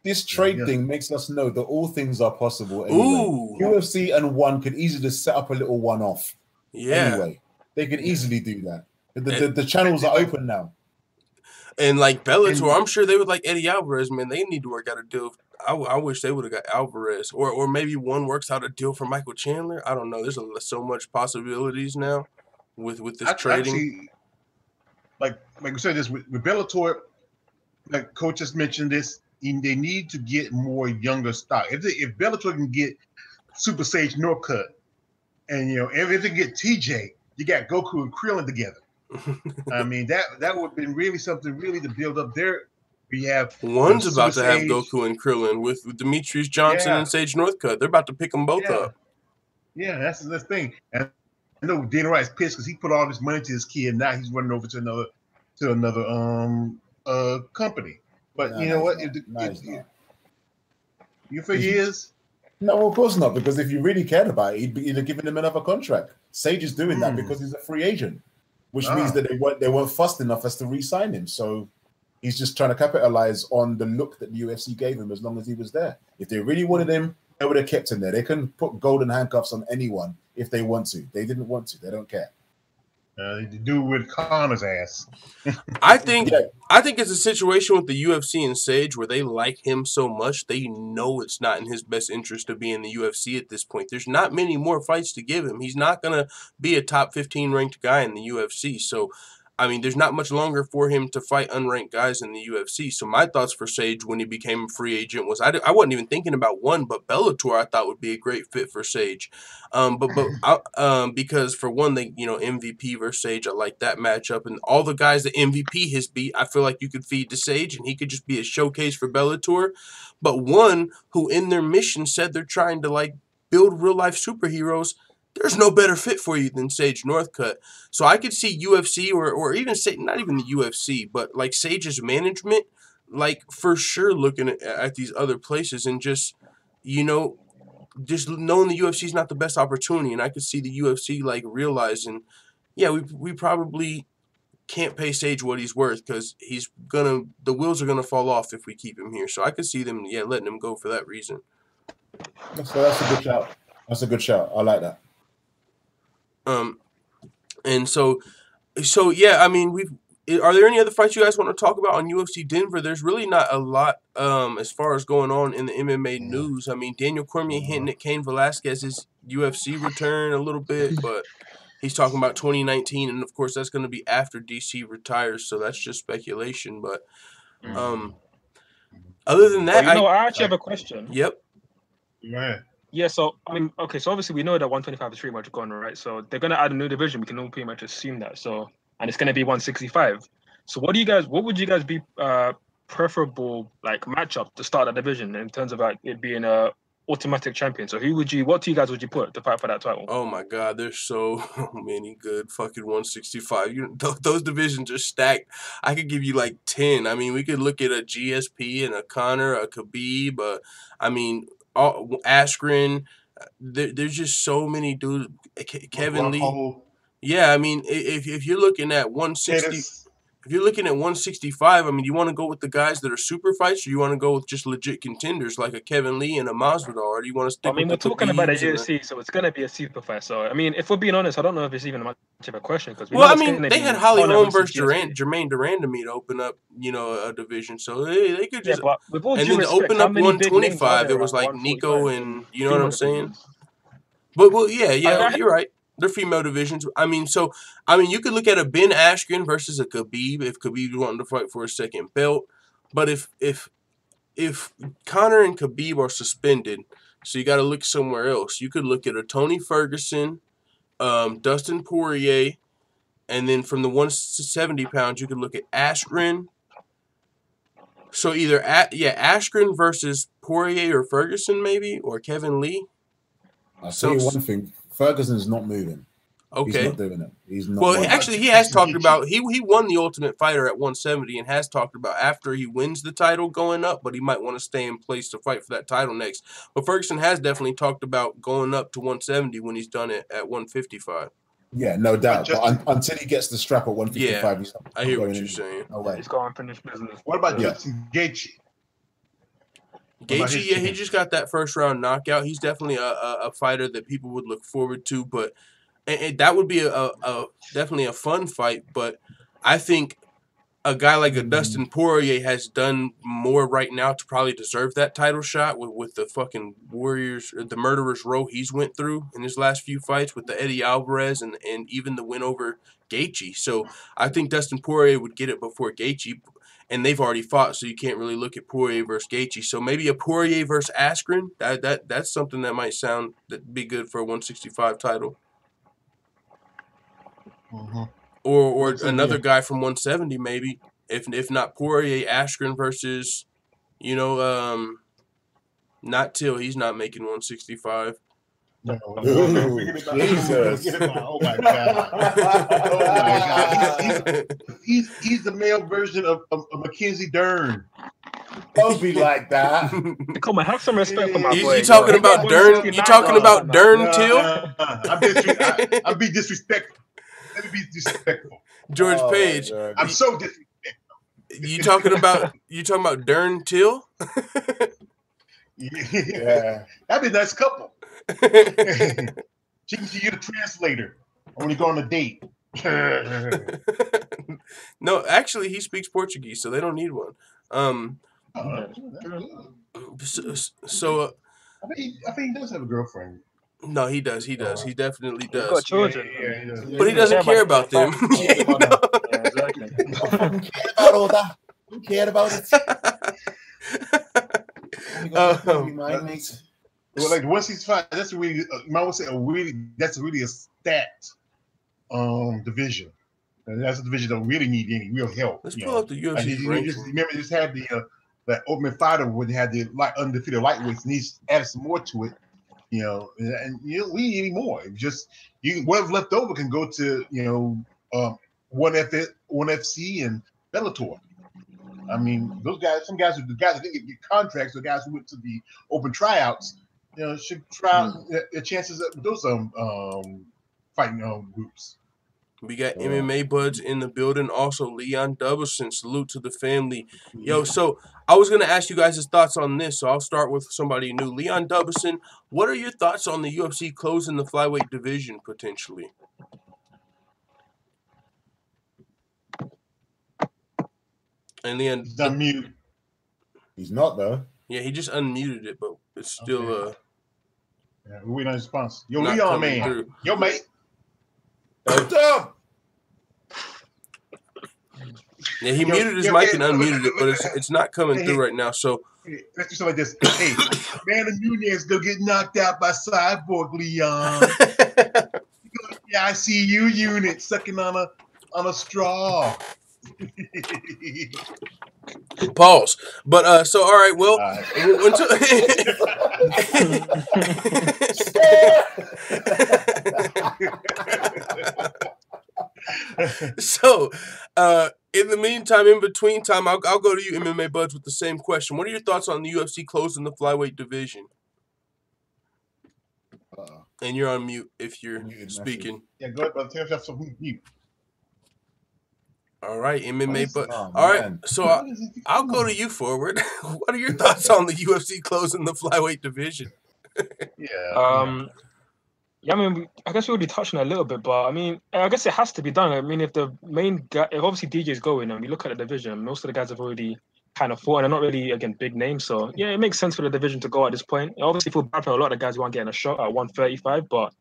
Speaker 5: This trade thing makes us know that all things are possible. Anyway. Ooh. UFC and one could easily just set up a little one-off.
Speaker 3: Yeah.
Speaker 5: Anyway, they could easily do that. The channels are open now.
Speaker 3: And like Bellator, I'm sure they would like Eddie Alvarez, man. They need to work out a deal. I wish they would have got Alvarez. Or maybe one works out a deal for Michael Chandler. I don't know. There's so much possibilities now with this trading.
Speaker 4: Actually, like we said this with Bellator, like Coach just mentioned this, they need to get more younger stock. If Bellator can get Super Sage Northcutt, and if they get TJ, you got Goku and Krillin together. I mean that would have been really something really to build up there. We have
Speaker 3: one's about to have Goku and Krillin with Demetrius Johnson and Sage Northcutt. They're about to pick them both up.
Speaker 4: Yeah, that's the thing. And I know Dana White's pissed because he put all this money to his kid. Now he's running over to another company. But you know what? You think he is?
Speaker 5: No, of course not. Because if you really cared about it, he'd have given him another contract. Sage is doing that because he's a free agent, which means that they weren't fussed enough as to re-sign him. So he's just trying to capitalize on the look that the UFC gave him as long as he was there. If they really wanted him, they would have kept him there. They can put golden handcuffs on anyone if they want to. They didn't want to. They don't care.
Speaker 4: They do with Conor's ass.
Speaker 3: I think it's a situation with the UFC and Sage where they like him so much they know it's not in his best interest to be in the UFC at this point. There's not many more fights to give him. He's not going to be a top 15 ranked guy in the UFC. So, I mean, there's not much longer for him to fight unranked guys in the UFC. So my thoughts for Sage when he became a free agent was I wasn't even thinking about one, but Bellator I thought would be a great fit for Sage. Because for one, they MVP versus Sage, I like that matchup, and all the guys that MVP has beat, I feel like you could feed to Sage, and he could just be a showcase for Bellator. But one who in their mission said they're trying to like build real life superheroes. There's no better fit for you than Sage Northcutt. So I could see UFC or even say not even the UFC, but like Sage's management, like for sure looking at these other places and just knowing the UFC is not the best opportunity. And I could see the UFC like realizing, we probably can't pay Sage what he's worth because the wheels are gonna fall off if we keep him here. So I could see them letting him go for that reason.
Speaker 5: So that's a good shout. That's a good shout. I like that.
Speaker 3: And so yeah, I mean, are there any other fights you guys want to talk about on UFC Denver? There's really not a lot as far as going on in the MMA news. I mean, Daniel Cormier hinting at Cain Velasquez's UFC return a little bit, but he's talking about 2019, and of course that's going to be after DC retires, so that's just speculation. But other than that,
Speaker 6: I actually have a question.
Speaker 3: Yep.
Speaker 4: Yeah.
Speaker 6: Yeah, so I mean, okay, so obviously we know that 125 is pretty much gone, right? So they're gonna add a new division. We can all pretty much assume that. So, and it's gonna be 165. So what would you guys be preferable like matchup to start that division in terms of like it being a automatic champion? So what two guys would you put to fight for that title?
Speaker 3: Oh my God, there's so many good fucking 165. Those divisions are stacked. I could give you like 10. I mean, we could look at a GSP and a Conor, a Khabib. I mean. Askren, there's just so many dudes. Kevin Lee. Yeah, I mean, if you're looking at 160, if you're looking at 165, I mean, you want to go with the guys that are super fights, or you want to go with just legit contenders like a Kevin Lee and a Masvidal, or do you want to stick?
Speaker 6: I mean, we're talking about a UFC, so it's going to be a super fight. So, I mean, if we're being honest, I don't know if it's even much of a question because
Speaker 3: they had Holly Holm versus Jermaine Durandamy to open up, a division, so they could just and then to open up 125, it was like Nico and you know what I'm saying. But you're right. They're female divisions. I mean, you could look at a Ben Askren versus a Khabib if Khabib wanted to fight for a second belt. But if Conor and Khabib are suspended, so you got to look somewhere else. You could look at a Tony Ferguson, Dustin Poirier, and then from the 170 pounds, you could look at Askren. So either Askren versus Poirier or Ferguson maybe, or Kevin Lee.
Speaker 5: I'll tell you one thing. Ferguson's not moving.
Speaker 3: Okay.
Speaker 5: He's not doing it. He's not.
Speaker 3: Well, actually, he has talked about he won the Ultimate Fighter at 170 and has talked about after he wins the title going up, but he might want to stay in place to fight for that title next. But Ferguson has definitely talked about going up to 170 when he's done it at 155.
Speaker 5: Yeah, no doubt. But until he gets the strap at 155, he's not
Speaker 3: I hear what
Speaker 5: going
Speaker 3: you're
Speaker 5: in.
Speaker 3: saying.
Speaker 5: No way.
Speaker 6: He's going to finish business.
Speaker 4: What about Justin Gaethje?
Speaker 3: Gaethje, yeah, he just got that first round knockout. He's definitely a fighter that people would look forward to, but and that would be definitely a fun fight. But I think a guy like a Dustin Poirier has done more right now to probably deserve that title shot with the fucking Warriors, the murderer's row he's went through in his last few fights with the Eddie Alvarez and even the win over Gaethje. So I think Dustin Poirier would get it before Gaethje, and they've already fought, so you can't really look at Poirier versus Gaethje. So maybe a Poirier versus Askren, that's something that might that'd be good for a 165 title.
Speaker 4: Mm-hmm.
Speaker 3: Or another guy from 170 maybe, if not Poirier, Askren versus, not Till. He's not making 165.
Speaker 4: No,
Speaker 5: Jesus.
Speaker 4: Oh my god! Oh my god! He's the male version of Mackenzie Dern.
Speaker 5: Don't be like that.
Speaker 6: Come on, have some respect for my boy.
Speaker 3: You talking about Dern? You talking about Dern Till?
Speaker 4: I'm being disrespectful. Let me be disrespectful.
Speaker 3: George Page.
Speaker 4: I'm so disrespectful.
Speaker 3: You talking about Dern Till?
Speaker 4: Yeah, that'd be a nice couple. She can see you the translator when you go on a date.
Speaker 3: No, actually, he speaks Portuguese, so they don't need one. So
Speaker 4: I think he does have a girlfriend.
Speaker 3: No, he does. He does. He definitely does.
Speaker 6: He's got children.
Speaker 4: Yeah, he does.
Speaker 3: But he doesn't care about them.
Speaker 6: Yeah, exactly.
Speaker 5: Who cared about all that? Who cared about it?
Speaker 4: Well, like 165, that's really you might want to say that's really a stat division. And that's a division that don't really need any real help.
Speaker 3: Let's pull up the UFC rankings.
Speaker 4: Remember, just had the Ultimate Fighter where they had the undefeated lightweights, and he's added some more to it. And we need any more. Just whatever's left over can go to one FC and Bellator. I mean, those guys, the guys that didn't get contracts, the guys who went to the open tryouts, should try out their chances with those fighting groups.
Speaker 3: We got MMA buds in the building. Also, Leon Doubleson. Salute to the family. Yo, so I was going to ask you guys' thoughts on this, so I'll start with somebody new. Leon Doubleson, what are your thoughts on the UFC closing the flyweight division potentially? And Leon...
Speaker 4: He's on mute.
Speaker 5: He's not, though.
Speaker 3: Yeah, he just unmuted it, but it's still...
Speaker 4: Yeah, we're waiting on his response. Yo, Leon, man.
Speaker 3: Through.
Speaker 4: Yo, mate.
Speaker 3: Yeah, he muted his mic and unmuted it, but it's not coming through right now. So
Speaker 4: let's do something like this. Hey, man, the Nunez gonna get knocked out by Cyborg, Leon. Yeah, I see you unit sucking on a straw.
Speaker 3: Pause. But so all right, well, so in the meantime, in between time, I'll go to you, MMA buds, with the same question. What are your thoughts on the UFC closing the flyweight division? And you're on mute if you're speaking.
Speaker 4: Yeah, go ahead, brother. Tell yourself something mute.
Speaker 3: All right, MMA, but all right. So I'll go to you forward. What are your thoughts on the UFC closing the flyweight division?
Speaker 6: Yeah, I mean, I guess we already touched on it a little bit, but I mean, I guess it has to be done. I mean, if the main guy, if obviously DJ's going, and we look at the division, most of the guys have already kind of fought, and they're not really, again, big names. So yeah, it makes sense for the division to go at this point. I obviously feel bad for a lot of the guys who aren't getting a shot at 135, but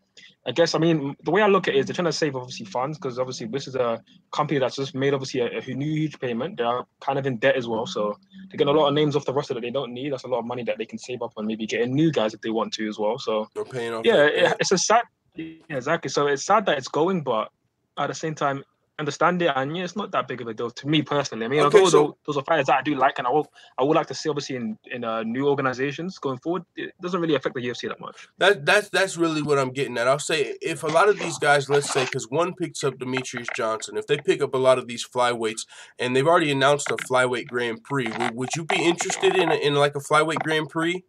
Speaker 6: I guess, I mean, the way I look at it is they're trying to save obviously funds, because obviously this is a company that's just made obviously a huge payment. They are kind of in debt as well, so they're getting a lot of names off the roster that they don't need. That's a lot of money that they can save up on maybe getting new guys if they want to as well. So
Speaker 3: they're paying off.
Speaker 6: Yeah, it's a sad. Yeah, exactly. So it's sad that it's going, but at the same time, understand it, and yeah, it's not that big of a deal to me personally. I mean,
Speaker 3: Okay,
Speaker 6: although those are fighters that I do like, and I would like to see obviously in new organizations going forward. It doesn't really affect the UFC that much.
Speaker 3: That's really what I'm getting at. I'll say if a lot of these guys, let's say, because one picks up Demetrius Johnson, if they pick up a lot of these flyweights, and they've already announced a flyweight Grand Prix, would you be interested in like a flyweight Grand Prix?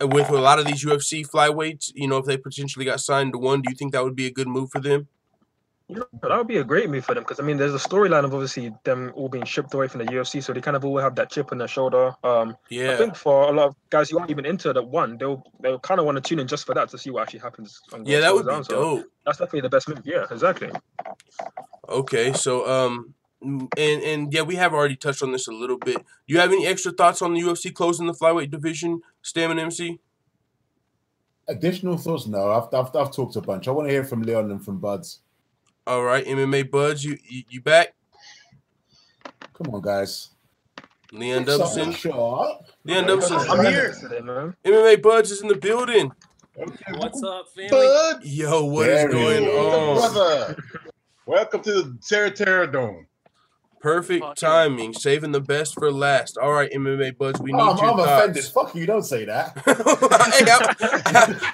Speaker 3: With a lot of these UFC flyweights, you know, if they potentially got signed to one, do you think that would be a good move for them?
Speaker 6: Yeah, that would be a great move for them because I mean, there's a storyline of obviously them all being shipped away from the UFC, so they kind of all have that chip on their shoulder.
Speaker 3: Yeah.
Speaker 6: I think for a lot of guys who aren't even into that one, they'll kind of want to tune in just for that to see what actually happens.
Speaker 3: Yeah, that would be dope.
Speaker 6: So that's definitely the best move. Yeah, exactly.
Speaker 3: Okay, so and yeah, we have already touched on this a little bit. Do you have any extra thoughts on the UFC closing the flyweight division, Stamina MC?
Speaker 5: Additional thoughts? No, I've talked a bunch. I want to hear from Leon and from Buds.
Speaker 3: All right, MMA Buds, you back?
Speaker 5: Come on, guys.
Speaker 3: Leon Doveson. Leon Doveson.
Speaker 7: I'm here.
Speaker 3: MMA Buds is in the building.
Speaker 7: Okay, what's up, family?
Speaker 4: Bud.
Speaker 3: Yo, what is going on?
Speaker 4: Brother. Welcome to the Terra Dome.
Speaker 3: Perfect timing, saving the best for last. All right, MMA Buds, we need your
Speaker 5: I'm
Speaker 3: thoughts.
Speaker 5: offended. Fuck you, don't say that.
Speaker 3: Hey,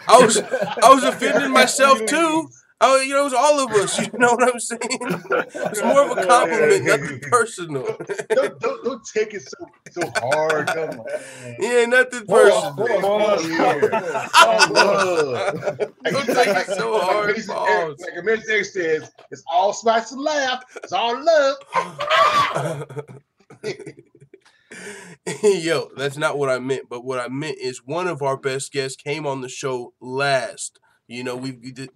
Speaker 3: I was offending myself too. Oh, you know, it's all of us. You know what I'm saying? It's more of a compliment, nothing personal.
Speaker 4: Don't take it so hard. Come on.
Speaker 3: Yeah, nothing personal. Don't take it so hard.
Speaker 4: Like Amazing X says, it's all spice and laugh. It's all love.
Speaker 3: Yo, that's not what I meant. But what I meant is one of our best guests came on the show last. You know, the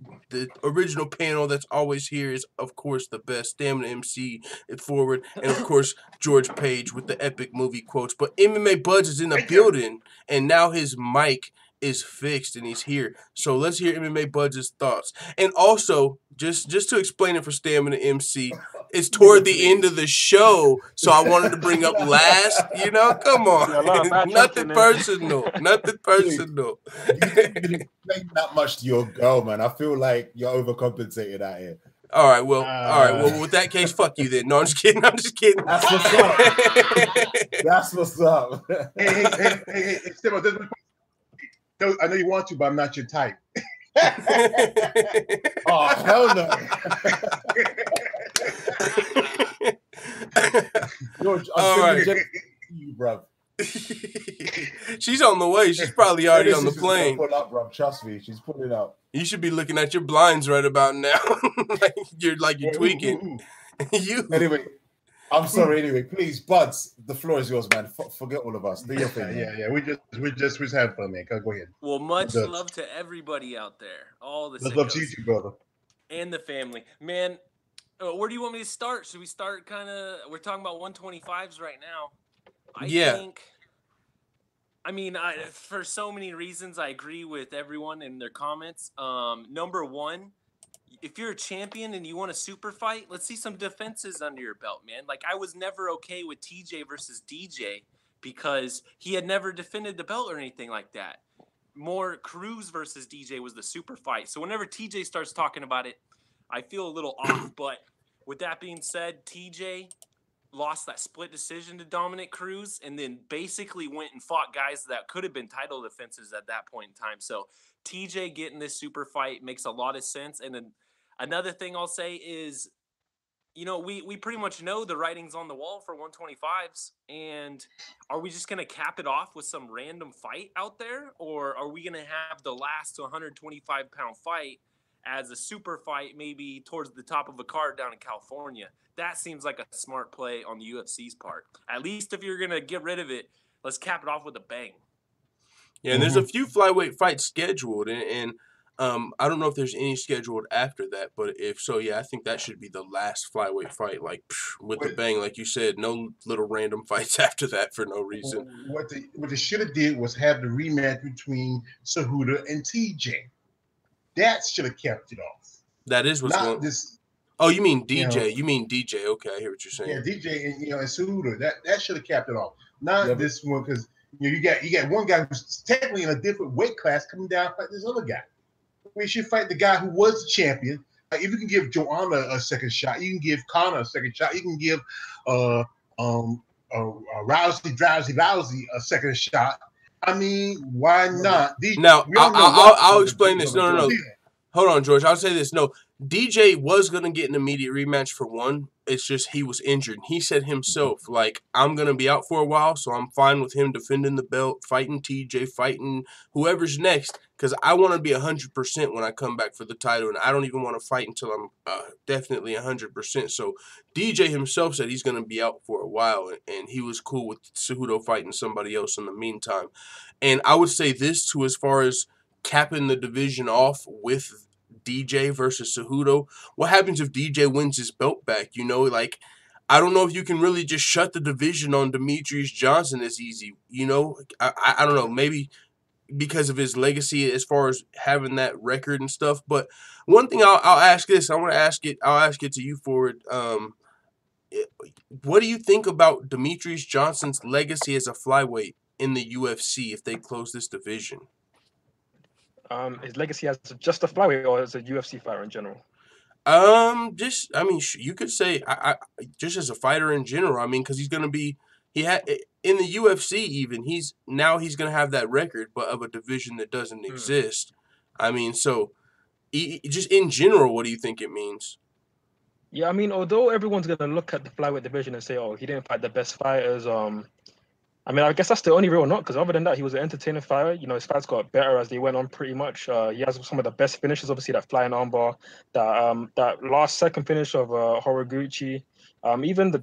Speaker 3: original panel that's always here is, of course, the best. Stamina MC forward, and of course, George Page with the epic movie quotes. But MMA Buds is in the building, and now his mic is fixed, and he's here. So let's hear MMA Buds' thoughts. And also, just to explain it for Stamina MC, it's toward the end of the show, so I wanted to bring up last. You know, come on, nothing personal, nothing personal.
Speaker 5: You that much to your girl, man. I feel like you're overcompensated out here.
Speaker 3: All right, well, with that case, fuck you then. No, I'm just kidding.
Speaker 5: That's what's up. That's what's up.
Speaker 4: Hey, Steve, I know you want to, but I'm not your type.
Speaker 5: Oh, hell no. George, I'm right. You, bro.
Speaker 3: She's on the way. She's probably already on the plane.
Speaker 5: Pull up, bro. Trust me, she's pulling up.
Speaker 3: You should be looking at your blinds right about now. you're tweaking.
Speaker 5: Anyway, I'm sorry. Anyway, please, Buds, the floor is yours, man. Forget all of us. Do your thing.
Speaker 4: Yeah. We just had fun, man. Go ahead.
Speaker 7: Well, much love to everybody out there. All the
Speaker 4: love to you, brother, and
Speaker 7: the family, man. Where do you want me to start? Should we start we're talking about 125s right now. I mean, for so many reasons, I agree with everyone in their comments. Number one, if you're a champion and you want a super fight, let's see some defenses under your belt, man. Like, I was never okay with TJ versus DJ because he had never defended the belt or anything like that. More Cruz versus DJ was the super fight. So whenever TJ starts talking about it, I feel a little off. But with that being said, TJ lost that split decision to Dominic Cruz and then basically went and fought guys that could have been title defenses at that point in time. So TJ getting this super fight makes a lot of sense. And then another thing I'll say is, you know, we pretty much know the writing's on the wall for 125s. And are we just going to cap it off with some random fight out there? Or are we going to have the last 125-pound fight as a super fight, maybe towards the top of a card down in California? That seems like a smart play on the UFC's part. At least if you're going to get rid of it, let's cap it off with a bang.
Speaker 3: Yeah, and there's a few flyweight fights scheduled, and I don't know if there's any scheduled after that, but if so, yeah, I think that should be the last flyweight fight, like with the bang, like you said, no little random fights after that for no reason.
Speaker 4: What they should have did was have the rematch between Cejudo and TJ. That should have kept it off.
Speaker 3: That is what's going on. Oh, you mean DJ? You mean DJ? Okay, I hear what you're saying.
Speaker 4: Yeah, DJ and and Cejudo. That should have capped it off. Not this one, because you got one guy who's technically in a different weight class coming down to fight this other guy. We should fight the guy who was the champion if you can give Joanna a second shot, you can give Conor a second shot. You can give Rousey a second shot. I mean, why not?
Speaker 3: Now, I'll explain this. No. Hold on, George. I'll say this. No, DJ was going to get an immediate rematch for one. It's just he was injured. He said himself, like, I'm going to be out for a while, so I'm fine with him defending the belt, fighting TJ, fighting whoever's next, because I want to be 100% when I come back for the title, and I don't even want to fight until I'm definitely 100%. So DJ himself said he's going to be out for a while, and he was cool with Cejudo fighting somebody else in the meantime. And I would say this, too, as far as capping the division off with DJ versus Cejudo. What happens if DJ wins his belt back? You know, like, I don't know if you can really just shut the division on Demetrius Johnson as easy. You know, I don't know, maybe because of his legacy as far as having that record and stuff. But one thing I'll ask this, I'll ask it to you, Forward. What do you think about Demetrius Johnson's legacy as a flyweight in the UFC if they close this division?
Speaker 6: His legacy as just a flyweight or as a UFC fighter in general?
Speaker 3: You could say just as a fighter in general. I mean, because he's gonna be, in the UFC even, he's gonna have that record, but of a division that doesn't exist. I mean, so just in general, what do you think it means?
Speaker 6: Yeah, I mean, although everyone's gonna look at the flyweight division and say, "Oh, he didn't fight the best fighters," I mean, I guess that's the only real knock, because other than that, he was an entertaining fighter. You know, his fights got better as they went on pretty much. He has some of the best finishes, obviously, that flying armbar, that last second finish of Horiguchi. Even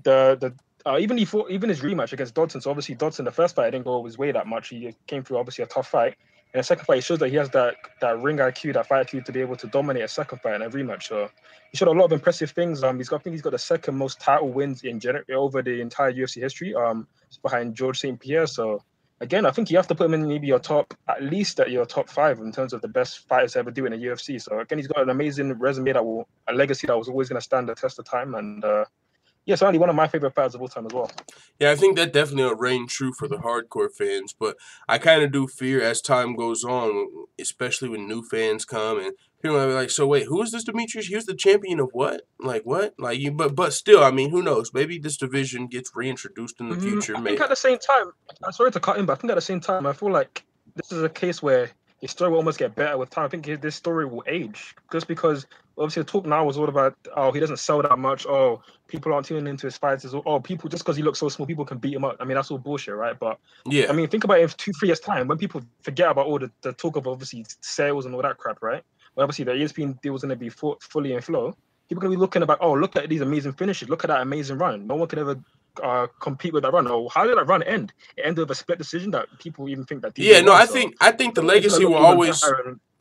Speaker 6: even his rematch against Dodson. So obviously Dodson, the first fight, didn't go his way that much. He came through obviously a tough fight. And the second fight, he shows that he has that ring IQ, that fight IQ to be able to dominate a second fight in a rematch. So he showed a lot of impressive things. I think he's got the second most title wins in over the entire UFC history, behind George St. Pierre. So again, I think you have to put him in maybe your top, at least at your top 5 in terms of the best fighters to ever do in the UFC. So again, he's got an amazing resume, a legacy that was always going to stand the test of time. And certainly one of my favorite fighters of all time as well.
Speaker 3: Yeah, I think that definitely will reign true for the hardcore fans, but I kind of do fear as time goes on, especially when new fans come and people are like, so wait, who is this Demetrius? He was the champion of what? Like what? Like but still, I mean, who knows? Maybe this division gets reintroduced in the future.
Speaker 6: I think at the same time, I'm sorry to cut in, but I think at the same time, I feel like this is a case where his story will almost get better with time. I think this story will age, just because obviously the talk now was all about, oh, he doesn't sell that much. Oh, people aren't tuning into his fights. People, just because he looks so small, people can beat him up. I mean, that's all bullshit, right? But yeah, I mean, think about it in 2-3 years' time, when people forget about all the talk of obviously sales and all that crap, right? When obviously the ESPN deal was going to be fully in flow, people are going to be looking about, oh, look at these amazing finishes. Look at that amazing run. No one can ever compete with that run. Or how did that run end? It ended with a split decision that people even think that.
Speaker 3: I think the legacy will always.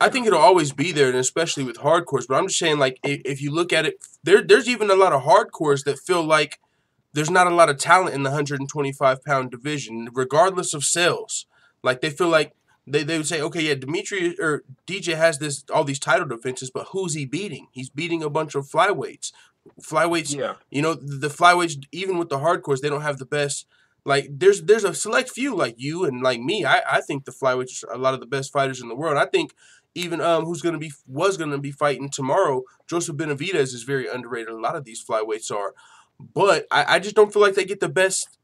Speaker 3: I think it'll always be there, and especially with hardcores. But I'm just saying, like, if you look at it, there's even a lot of hardcores that feel like there's not a lot of talent in the 125-pound division, regardless of sales. Like, they feel like they would say, okay, yeah, Demetrius or DJ has all these title defenses, but who's he beating? He's beating a bunch of flyweights.
Speaker 6: Yeah.
Speaker 3: You know, the flyweights, even with the hardcores, they don't have the best. Like, there's a select few like you and like me. I think the flyweights are a lot of the best fighters in the world. I think even was going to be fighting tomorrow, Joseph Benavidez is very underrated. A lot of these flyweights are, but I just don't feel like they get the best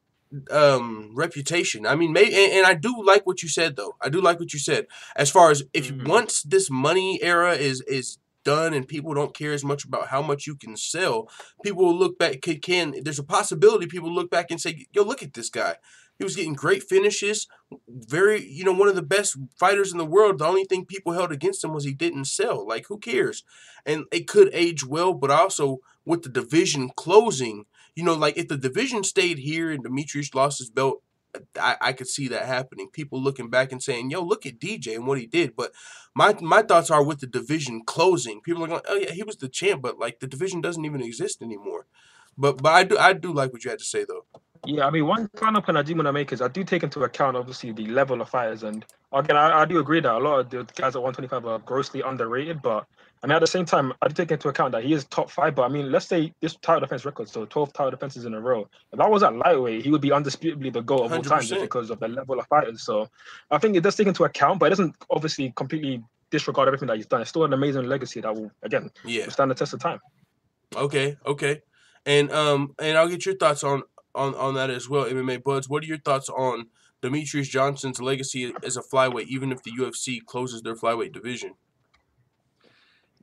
Speaker 3: reputation. I mean, and I do like what you said, though. I do like what you said as far as if once this money era is done and people don't care as much about how much you can sell, people will look back. There's a possibility people look back and say, yo, look at this guy. He was getting great finishes, one of the best fighters in the world. The only thing people held against him was he didn't sell. Like, who cares? And it could age well, but also with the division closing, like if the division stayed here and Demetrius lost his belt, I could see that happening. People looking back and saying, yo, look at DJ and what he did. But my thoughts are with the division closing. People are going, oh, yeah, he was the champ, but like the division doesn't even exist anymore. But I do like what you had to say, though.
Speaker 6: Yeah, I mean, one final point I do want to make is I do take into account, obviously, the level of fighters. And again, I do agree that a lot of the guys at 125 are grossly underrated. But I mean, at the same time, I do take into account that he is top 5. But I mean, let's say this title defense record, so 12 title defenses in a row. If that was at lightweight, he would be undisputably the GOAT of all time just because of the level of fighters. So I think it does take into account, but it doesn't obviously completely disregard everything that he's done. It's still an amazing legacy that will, again, stand the test of time.
Speaker 3: Okay. And I'll get your thoughts on that as well, MMA Buds. What are your thoughts on Demetrius Johnson's legacy as a flyweight, even if the UFC closes their flyweight division?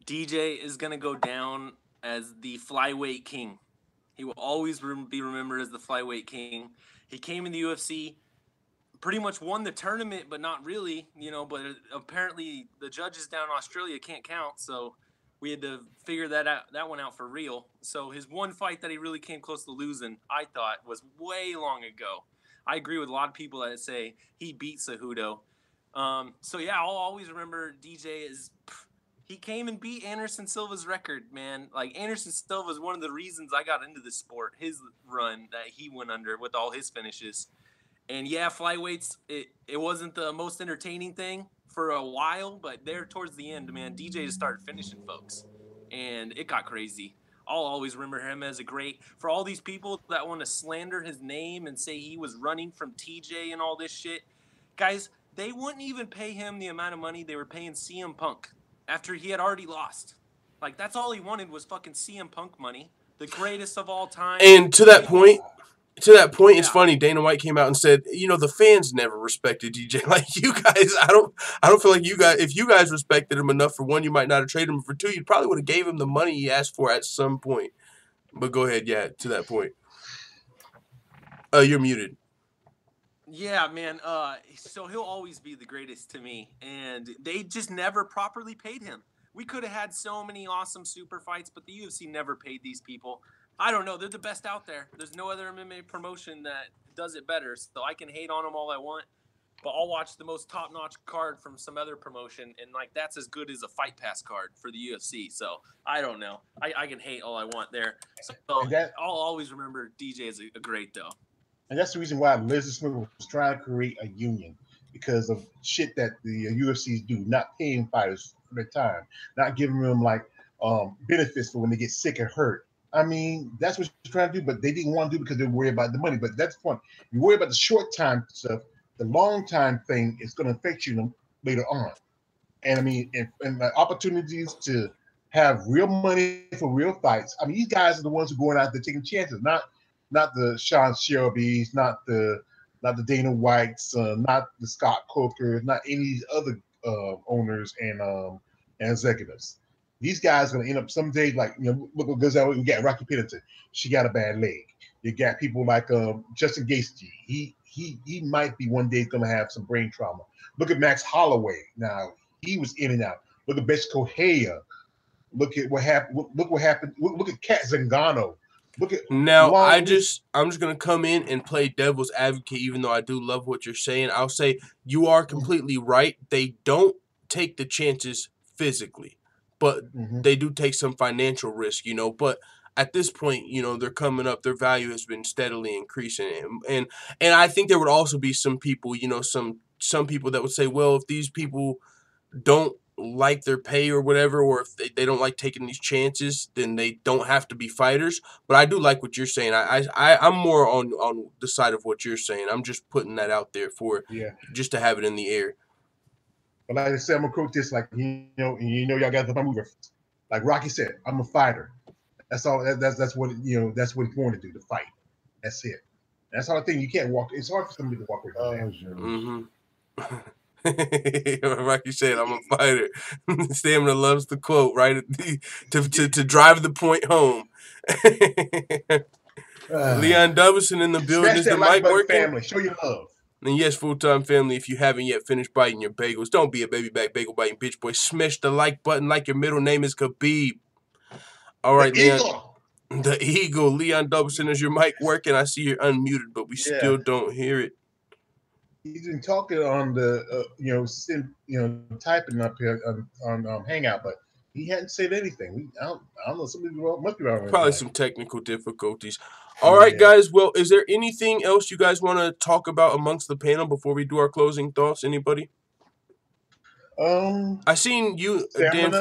Speaker 7: DJ is going to go down as the flyweight king. He will always be remembered as the flyweight king. He came in the UFC, pretty much won the tournament, but not really, but apparently the judges down in Australia can't count, so we had to figure that one out for real. So his one fight that he really came close to losing, I thought, was way long ago. I agree with a lot of people that say he beat Cejudo. So yeah, I'll always remember DJ as he came and beat Anderson Silva's record, man. Like, Anderson Silva is one of the reasons I got into this sport, his run that he went under with all his finishes. And yeah, flyweights, it wasn't the most entertaining thing for a while, but there towards the end, man, DJ just started finishing folks, and it got crazy. I'll always remember him as a great. For all these people that want to slander his name and say he was running from TJ and all this shit, guys, they wouldn't even pay him the amount of money they were paying CM Punk after he had already lost. Like, that's all he wanted was fucking CM Punk money, the greatest of all time.
Speaker 3: And to that point, it's funny. Dana White came out and said, the fans never respected DJ. Like, you guys, I don't feel like you guys, if you guys respected him enough, for one, you might not have traded him. For two, you probably would have gave him the money he asked for at some point. But go ahead, to that point. You're muted.
Speaker 7: Yeah, man. So he'll always be the greatest to me, and they just never properly paid him. We could have had so many awesome super fights, but the UFC never paid these people. I don't know. They're the best out there. There's no other MMA promotion that does it better. So I can hate on them all I want, but I'll watch the most top-notch card from some other promotion, and that's as good as a Fight Pass card for the UFC. So I don't know. I can hate all I want there. So I'll always remember DJ as a great, though.
Speaker 4: And that's the reason why Leslie Smith was trying to create a union, because of shit that the UFCs do, not paying fighters for their time, not giving them benefits for when they get sick or hurt. I mean, that's what you're trying to do, but they didn't want to do because they worry about the money. But that's the point. You worry about the short time stuff. The long time thing is going to affect you later on. And I mean, and the opportunities to have real money for real fights. I mean, these guys are the ones who are going out there taking chances, not the Sean Shelby's, not the Dana Whites, not the Scott Cookers, not any of these other owners and executives. These guys are going to end up someday, look what goes out. You got Rocky Pennington. She got a bad leg. You got people like Justin Gaethje. He might be one day going to have some brain trauma. Look at Max Holloway. Now, he was in and out. Look at Betch Correia. Look at what happened. Look what happened. Look at Kat Zingano.
Speaker 3: Now, I'm just going to come in and play devil's advocate, even though I do love what you're saying. I'll say you are completely right. They don't take the chances physically, but they do take some financial risk, But at this point, they're coming up. Their value has been steadily increasing. And I think there would also be some people, some people that would say, well, if these people don't like their pay or whatever, or if they don't like taking these chances, then they don't have to be fighters. But I do like what you're saying. I'm more on the side of what you're saying. I'm just putting that out there just to have it in the air.
Speaker 4: But like I said, I'm gonna quote this, y'all got the movie. Like Rocky said, I'm a fighter. That's all. That's what that's what he's going to do, to fight. That's it. That's all. Thing you can't walk. It's hard for somebody to walk away from that.
Speaker 3: Rocky said, I'm a fighter. Stamina loves the quote, right? to drive the point home. Leon Doubleson in the building. Is the mic working?
Speaker 4: Family. Show your love.
Speaker 3: And yes, full-time family, if you haven't yet finished biting your bagels, don't be a baby back bagel biting bitch boy. Smash the like button like your middle name is Khabib. All right, Leon. The Eagle. Leon Doubleson, is your mic working? I see you're unmuted, but we still don't hear it.
Speaker 4: He's been talking on the, typing up here on Hangout, but he hadn't said anything. I don't know. Something must be wrong.
Speaker 3: Probably some technical difficulties. All right, guys. Well, is there anything else you guys want to talk about amongst the panel before we do our closing thoughts? Anybody? I seen you, Dan,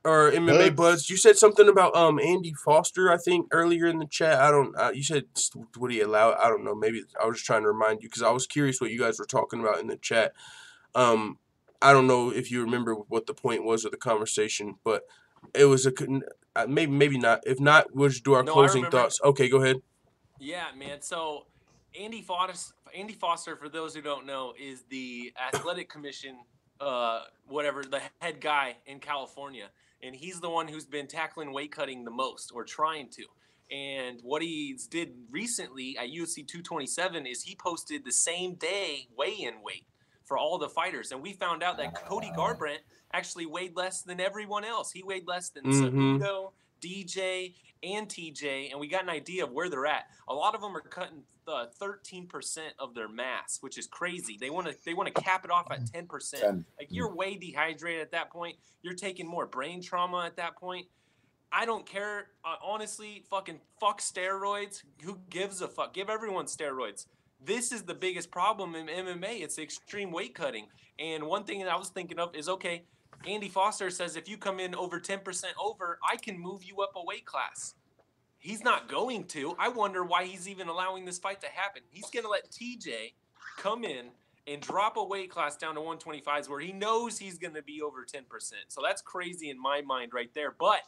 Speaker 3: or MMA Buds. You said something about Andy Foster, I think, earlier in the chat. You said, would he allow it? I don't know. Maybe I was just trying to remind you because I was curious what you guys were talking about in the chat. I don't know if you remember what the point was of the conversation, but it was maybe not. If not, we'll just do our closing thoughts. Okay, go ahead.
Speaker 7: Yeah, man. So Andy Foster, for those who don't know, is the athletic commission, whatever, the head guy in California. And he's the one who's been tackling weight cutting the most, or trying to. And what he's did recently at UFC 227 is he posted the same day weigh-in weight for all the fighters. And we found out that Cody Garbrandt actually weighed less than everyone else. He weighed less than Cejudo, DJ, and TJ, and we got an idea of where they're at. A lot of them are cutting 13% of their mass, which is crazy. They want to cap it off at 10%. Like, you're way dehydrated at that point. You're taking more brain trauma at that point. I don't care. Honestly, fuck steroids. Who gives a fuck? Give everyone steroids. This is the biggest problem in MMA. It's extreme weight cutting. And one thing that I was thinking of is, okay, Andy Foster says if you come in over 10% over, I can move you up a weight class. He's not going to. I wonder why he's even allowing this fight to happen. He's going to let TJ come in and drop a weight class down to 125s where he knows he's going to be over 10%. So that's crazy in my mind right there. But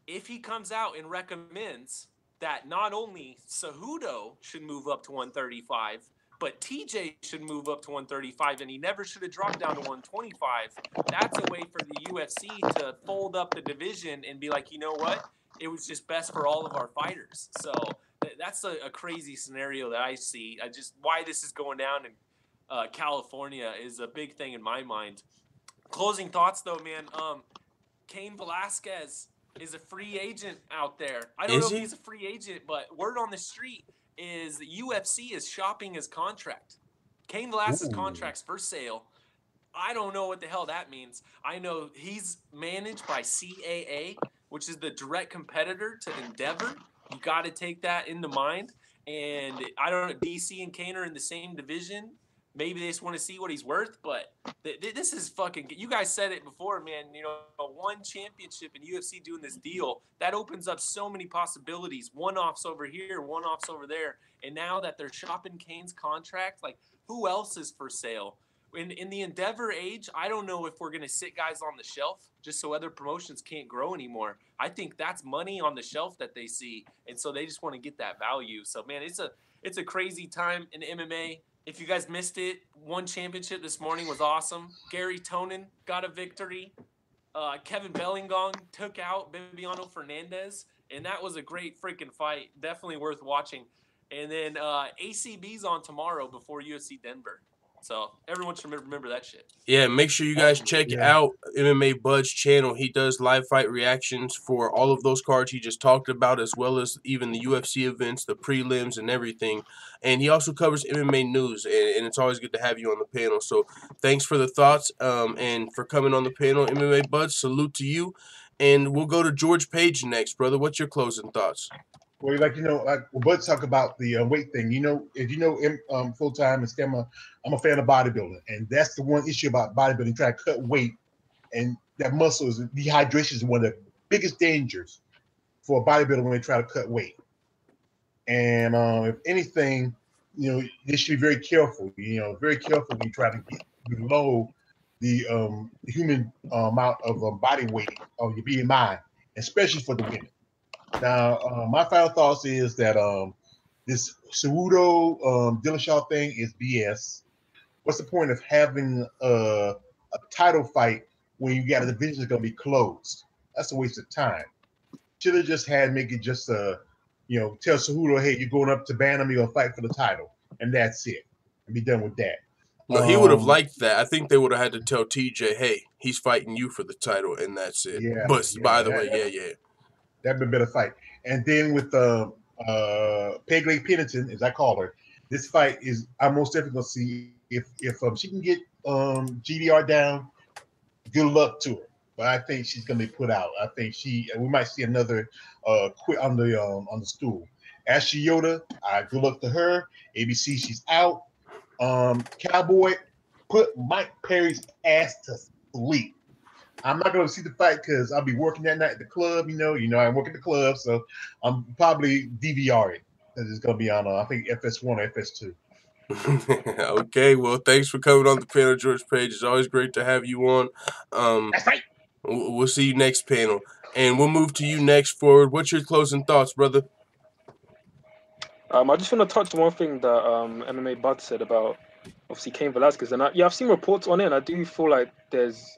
Speaker 7: if he comes out and recommends that not only Cejudo should move up to 135, but TJ should move up to 135, and he never should have dropped down to 125. That's a way for the UFC to fold up the division and be like, you know what? It was just best for all of our fighters. So that's a crazy scenario that I see. Why this is going down in California is a big thing in my mind. Closing thoughts, though, man. Cain Velasquez is a free agent out there. I don't know if he's a free agent, but word on the street is the UFC is shopping his contract. Cain Velasquez's contract's for sale. I don't know what the hell that means. I know he's managed by CAA, which is the direct competitor to Endeavor. You got to take that into mind. And I don't know, DC and Cain are in the same division. Maybe they just want to see what he's worth, but this is fucking. You guys said it before, man. You know, one championship in UFC doing this deal that opens up so many possibilities. One-offs over here, one-offs over there, and now that they're shopping Cain's contract, like, who else is for sale? In the Endeavor age, I don't know if we're gonna sit guys on the shelf just so other promotions can't grow anymore. I think that's money on the shelf that they see, and so they just want to get that value. So, man, it's a crazy time in MMA. If you guys missed it, one championship this morning was awesome. Gary Tonin got a victory. Kevin Bellingham took out Bibiano Fernandez, and that was a great freaking fight. Definitely worth watching. And then ACB's on tomorrow before UFC Denver. So everyone should remember that shit.
Speaker 3: Yeah, make sure you guys check out MMA Bud's channel. He does live fight reactions for all of those cards he just talked about, as well as even the UFC events, the prelims, and everything. And he also covers MMA news, and it's always good to have you on the panel. So thanks for the thoughts and for coming on the panel. MMA Bud, salute to you. And we'll go to George Page next, brother. What's your closing thoughts?
Speaker 4: Well, Bud talk about the weight thing. If you know full time and scammer, I'm a fan of bodybuilding, and that's the one issue about bodybuilding. Try to cut weight, and that muscle is dehydration is one of the biggest dangers for a bodybuilder when they try to cut weight. And if anything, they should be very careful. Very careful when you try to get below the human amount of body weight of your BMI, especially for the women. Now, my final thoughts is that this Cejudo Dillashaw thing is BS. What's the point of having a title fight when you got a division that's going to be closed? That's a waste of time. Should have just make it just tell Cejudo, hey, you're going up to Bantam, you're going to fight for the title, and that's it, and be done with that.
Speaker 3: No, he would have liked that. I think they would have had to tell TJ, hey, he's fighting you for the title, and that's it. Yeah, but by the way,
Speaker 4: that'd be a better fight. And then with Peg Pennington, as I call her, this fight is I'm most definitely gonna see if she can get GDR down. Good luck to her, but I think she's gonna be put out. I think we might see another quit on the stool. Ashley Yoda, good luck to her. ABC, she's out. Cowboy, put Mike Perry's ass to sleep. I'm not going to see the fight because I'll be working that night at the club. I work at the club, so I'm probably DVRing because it's going to be on, I think, FS1 or FS2.
Speaker 3: Okay, well, thanks for coming on the panel, George Page. It's always great to have you on.
Speaker 6: That's right.
Speaker 3: We'll see you next panel. And we'll move to you next, Forward. What's your closing thoughts, brother?
Speaker 6: I just want to touch on one thing that MMA Bud said about obviously Cain Velasquez, and I've seen reports on it, and I do feel like there's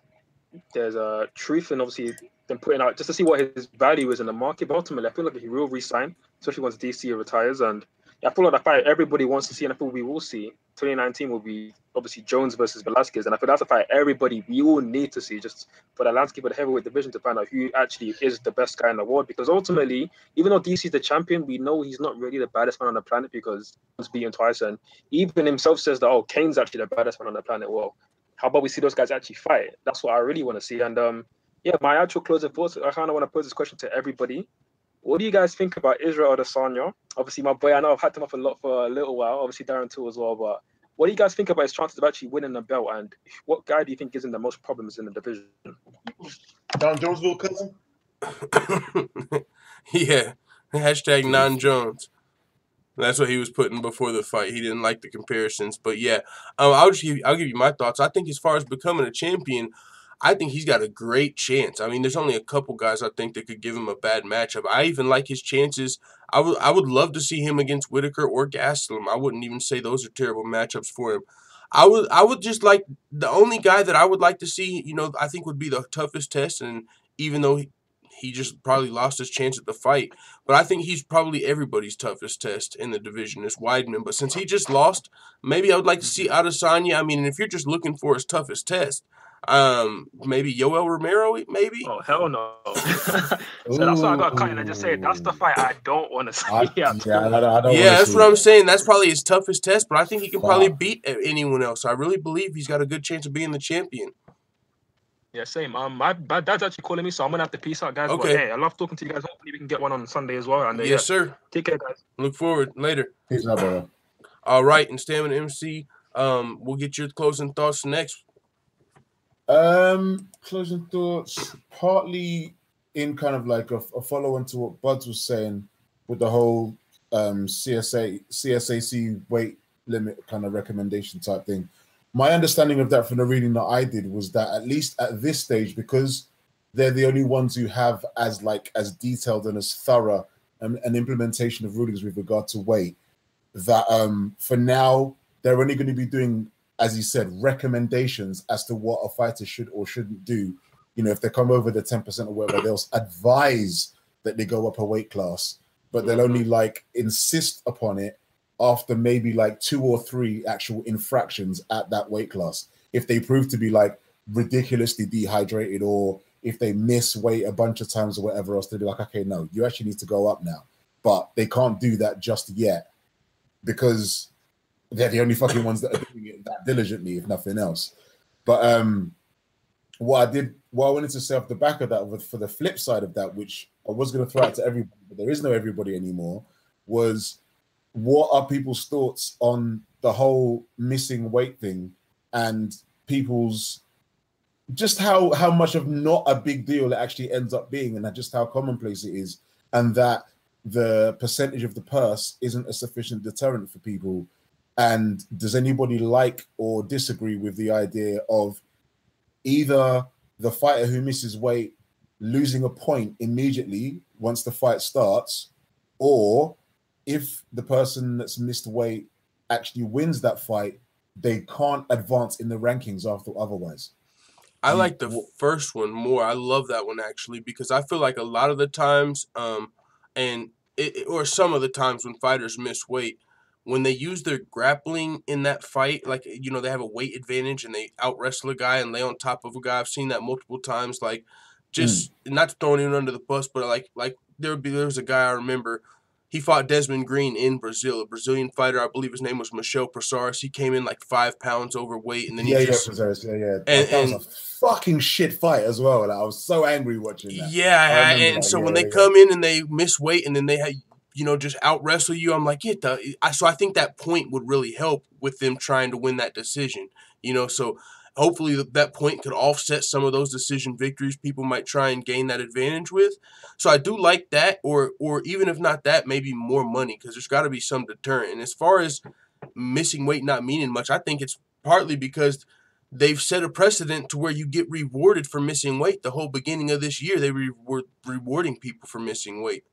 Speaker 6: a truth in obviously them putting out just to see what his value is in the market. But ultimately, I feel like he will resign, especially once DC retires. And I feel like the fight everybody wants to see, and I feel we will see 2019 will be obviously Jones versus Velasquez, and I feel that's a fight everybody we all need to see just for the landscape of the heavyweight division to find out who actually is the best guy in the world. Because ultimately, even though DC is the champion, we know he's not really the baddest man on the planet because he's beaten twice, and even himself says that Kane's actually the baddest man on the planet. Well, how about we see those guys actually fight? That's what I really want to see. And yeah, my actual closing thoughts, I kind of want to pose this question to everybody. What do you guys think about Israel Adesanya? Obviously, my boy, I know I've had him up a lot for a little while. Obviously, Darren too as well. But what do you guys think about his chances of actually winning the belt? And what guy do you think gives him the most problems in the division?
Speaker 4: Don Jones' little cousin?
Speaker 3: Yeah. Hashtag non-Jones. That's what he was putting before the fight. He didn't like the comparisons. But yeah, I'll give you my thoughts. I think as far as becoming a champion, I think he's got a great chance. I mean, there's only a couple guys I think that could give him a bad matchup. I even like his chances. I would love to see him against Whitaker or Gastelum. I wouldn't even say those are terrible matchups for him. I would just like the only guy that I would like to see, I think would be the toughest test. And even though he just probably lost his chance at the fight, but I think he's probably everybody's toughest test in the division is Weidman. But since he just lost, maybe I would like to see Adesanya. I mean, if you're just looking for his toughest test, maybe Yoel Romero, maybe.
Speaker 6: Oh hell no! So that's why I got cut and I just say that's the fight I don't want to see.
Speaker 5: I don't
Speaker 3: Yeah, that's what I'm saying. That's probably his toughest test, but I think he can probably beat anyone else. I really believe he's got a good chance of being the champion.
Speaker 6: Yeah, same. My dad's actually calling me, so I'm gonna have to peace out, guys.
Speaker 3: Okay.
Speaker 6: But hey, I love talking to you guys. Hopefully we can get one on Sunday as well. And
Speaker 3: Yes, sir.
Speaker 6: Take care, guys.
Speaker 3: Look forward later.
Speaker 5: Peace out, brother.
Speaker 3: All right, and Stamina MC, we'll get your closing thoughts next.
Speaker 5: Closing thoughts, partly in kind of like a follow-on to what Buds was saying with the whole CSAC weight limit kind of recommendation type thing. My understanding of that from the reading that I did was that at least at this stage, because they're the only ones who have as detailed and as thorough an implementation of rulings with regard to weight, that for now they're only going to be doing, as he said, recommendations as to what a fighter should or shouldn't do. If they come over the 10% or whatever, they'll advise that they go up a weight class, but they'll only insist upon it after maybe 2 or 3 actual infractions at that weight class. If they prove to be ridiculously dehydrated, or if they miss weight a bunch of times or whatever else, they'll be like, okay, no, you actually need to go up now. But they can't do that just yet because they're the only fucking ones that are doing it that diligently, if nothing else. But what I wanted to say off the back of that, for the flip side of that, which I was going to throw out to everybody, but there is no everybody anymore, was what are people's thoughts on the whole missing weight thing and people's just how much of not a big deal it actually ends up being, and just how commonplace it is, and that the percentage of the purse isn't a sufficient deterrent for people. And does anybody like or disagree with the idea of either the fighter who misses weight losing a point immediately once the fight starts, or if the person that's missed weight actually wins that fight, they can't advance in the rankings after otherwise?
Speaker 3: I like the first one more. I love that one actually, because I feel like a lot of the times, or some of the times when fighters miss weight, when they use their grappling in that fight, they have a weight advantage and they out wrestle a guy and lay on top of a guy. I've seen that multiple times. Not to throw anyone under the bus, but there was a guy I remember. He fought Desmond Green in Brazil, a Brazilian fighter. I believe his name was Michel Prasaris. He came in 5 pounds overweight, and then
Speaker 5: Prasaris, that was a fucking shit fight as well. I was so angry watching that.
Speaker 3: Yeah, and so when they come in and they miss weight, and then they had just out wrestle you, I'm like, so I think that point would really help with them trying to win that decision. So hopefully that point could offset some of those decision victories people might try and gain that advantage with. So I do like that, or even if not that, maybe more money, because there's got to be some deterrent. And as far as missing weight not meaning much. I think it's partly because they've set a precedent to where you get rewarded for missing weight. The whole beginning of this year, they were rewarding people for missing weight,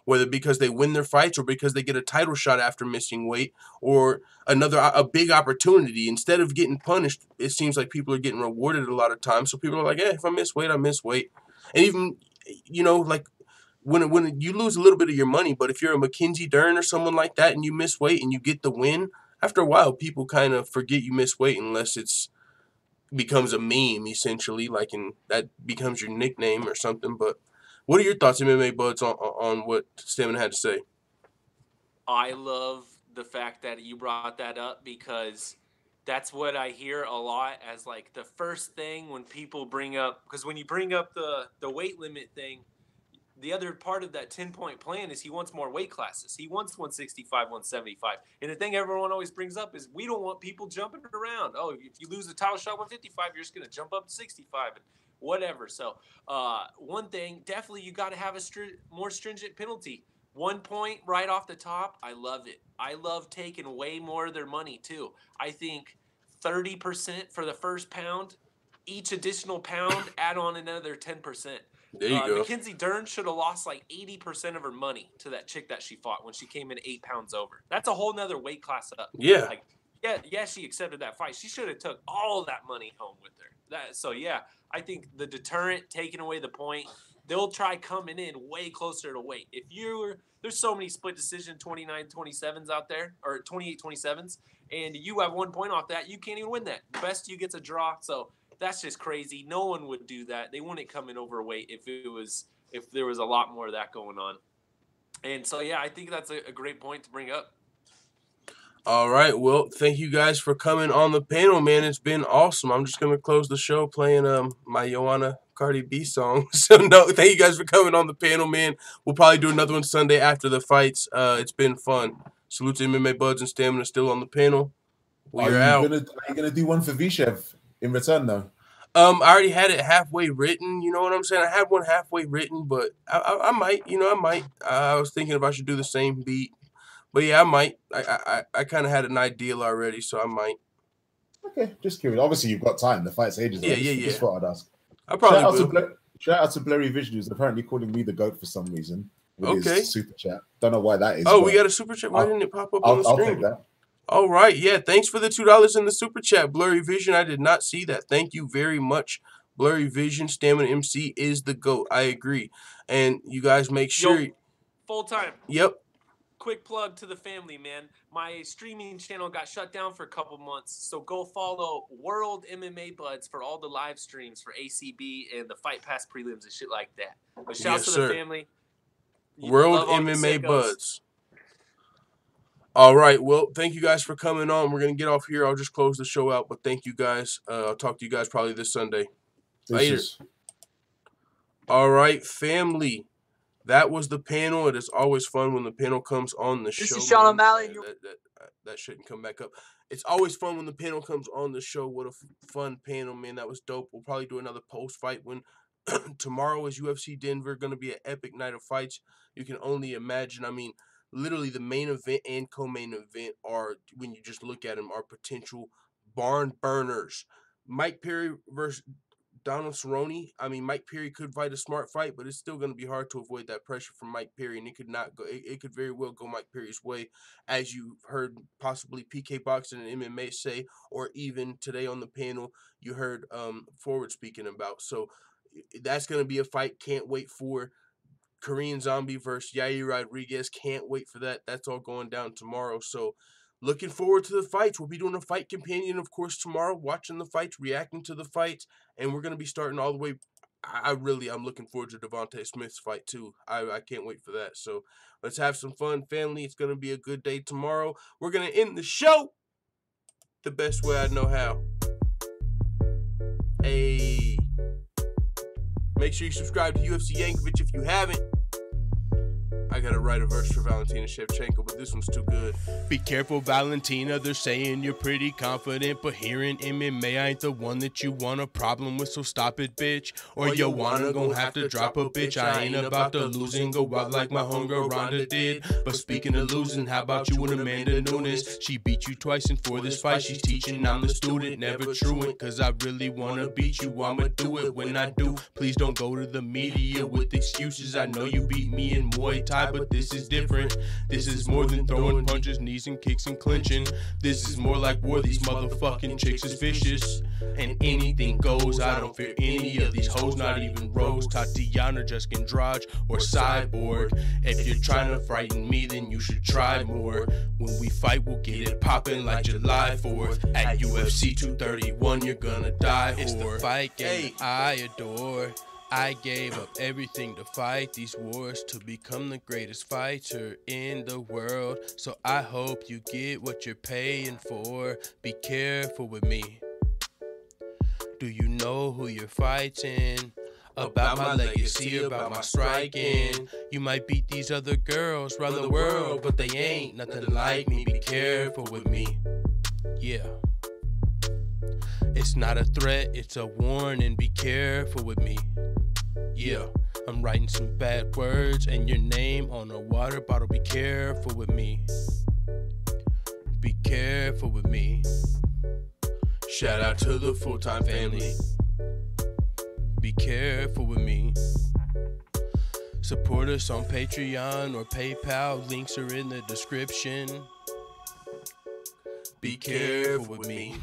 Speaker 3: whether because they win their fights or because they get a title shot after missing weight or a big opportunity. Instead of getting punished, it seems like people are getting rewarded a lot of times. So people are like, if I miss weight, I miss weight. And even, like when you lose a little bit of your money, but if you're a Mackenzie Dern or someone like that and you miss weight and you get the win, after a while, people kind of forget you miss weight unless it's becomes a meme, essentially, and that becomes your nickname or something. But what are your thoughts, MMA Buds, on what Stamina had to say?
Speaker 7: I love the fact that you brought that up because that's what I hear a lot as the first thing when people bring up, because when you bring up the weight limit thing, the other part of that 10-point plan is he wants more weight classes. He wants 165, 175. And the thing everyone always brings up is we don't want people jumping around. Oh, if you lose the title shot 155, you're just going to jump up to 65 and whatever. So one thing, definitely you got to have a more stringent penalty. 1 point right off the top, I love it. I love taking way more of their money too. I think 30% for the first pound, each additional pound, add on another 10%.
Speaker 3: There you go.
Speaker 7: Mackenzie Dern should have lost 80% of her money to that chick that she fought when she came in 8 pounds over. That's a whole nother weight class up.
Speaker 3: Yeah.
Speaker 7: Yeah, she accepted that fight. She should have took all that money home with her. So I think the deterrent, taking away the point, they'll try coming in way closer to weight. There's so many split decision 29-27s out there, or 28-27s, and you have 1 point off that, you can't even win that. The best you gets a draw. So that's just crazy. No one would do that. They wouldn't come in overweight if there was a lot more of that going on. And so, I think that's a great point to bring up.
Speaker 3: All right. Well, thank you guys for coming on the panel, man. It's been awesome. I'm just going to close the show playing my Joanna Cardi B song. So, no, thank you guys for coming on the panel, man. We'll probably do another one Sunday after the fights. It's been fun. Salute to MMA Buds and Stamina still on the panel. We're out.
Speaker 5: Are you going to do one for Vishev in return, though?
Speaker 3: I already had it halfway written. You know what I'm saying? I had one halfway written, but I might. I might. I was thinking if I should do the same beat. But yeah, I might. I kind of had an ideal already, so I might.
Speaker 5: Okay, just curious. Obviously, you've got time. The fight's ages.
Speaker 3: Yeah.
Speaker 5: Just thought I'd ask.
Speaker 3: I probably will.
Speaker 5: Shout out to Blurry Vision, who's apparently calling me the GOAT for some reason. With his super chat. Don't know why that is.
Speaker 3: Oh, we got a super chat. Why didn't it pop up on the screen?
Speaker 5: I'll take that.
Speaker 3: All right. Yeah, thanks for the $2 in the super chat, Blurry Vision. I did not see that. Thank you very much, Blurry Vision. Stamina MC is the GOAT. I agree. And you guys make sure.
Speaker 7: Full time.
Speaker 3: Yep.
Speaker 7: Quick plug to the family, man. My streaming channel got shut down for a couple months, so go follow World MMA Buds for all the live streams for ACB and the Fight Pass prelims and shit like that. But shouts to the family.
Speaker 3: World MMA Buds. All right. Well, thank you guys for coming on. We're going to get off here. I'll just close the show out, but thank you guys. I'll talk to you guys probably this Sunday. Later. All right, family. That was the panel. It is always fun when the panel comes on the show.
Speaker 2: This is Sean O'Malley.
Speaker 3: That shouldn't come back up. It's always fun when the panel comes on the show. What a fun panel, man. That was dope. We'll probably do another post-fight when tomorrow is UFC Denver. Going to be an epic night of fights. You can only imagine. I mean, literally the main event and co-main event are, when you just look at them, are potential barn burners. Mike Perry versus Donald Cerrone. I mean, Mike Perry could fight a smart fight, but it's still going to be hard to avoid that pressure from Mike Perry, and it could not go. It could very well go Mike Perry's way, as you heard possibly PK Boxing and MMA say, or even today on the panel you heard Forward speaking about. So that's going to be a fight. Can't wait for. Korean Zombie versus Yair Rodriguez. Can't wait for that. That's all going down tomorrow. So looking forward to the fights. We'll be doing a fight companion, of course, tomorrow, watching the fights, reacting to the fights, and we're going to be starting all the way. I'm looking forward to Devante Smith's fight, too. I can't wait for that. So let's have some fun, family. It's going to be a good day tomorrow. We're going to end the show the best way I know how. Hey. Make sure you subscribe to UFC Yankovic if you haven't. I I gotta write a verse for Valentina Shevchenko, but this one's too good. Be careful, Valentina. They're saying you're pretty confident, but here in MMA, I ain't the one that you want a problem with, so stop it, bitch. Or you wanna gon' have to drop a bitch. I ain't about to lose and go out like my homegirl Ronda did. But speaking of losing, how about you and Amanda Nunes? She beat you twice, and for this fight, she's teaching. I'm the student, never truant, cause I really wanna beat you. I'ma do it when I do. Please don't go to the media with excuses. I know you beat me in Muay Thai, but this is different. This is more than throwing punches, knees and kicks and clinching. This is more like war. These motherfucking chicks is vicious, and anything goes. I don't fear any of these hoes, not even Rose, Tatiana, just Andrade, or Cyborg. If you're trying to frighten me, then you should try more. When we fight, we'll get it poppin' like July 4th. At UFC 231, you're gonna die. It's the fight game I adore. I gave up everything to fight these wars, to become the greatest fighter in the world. So I hope you get what you're paying for. Be careful with me. Do you know who you're fighting? About my legacy, about my striking. You might beat these other girls around the world, but they ain't nothing like me. Be careful with me. Yeah. It's not a threat, it's a warning. Be careful with me. Yeah, I'm writing some bad words and your name on a water bottle. Be careful with me. Be careful with me. Shout out to the full-time family. Be careful with me. Support us on Patreon or PayPal. Links are in the description. Be careful with me.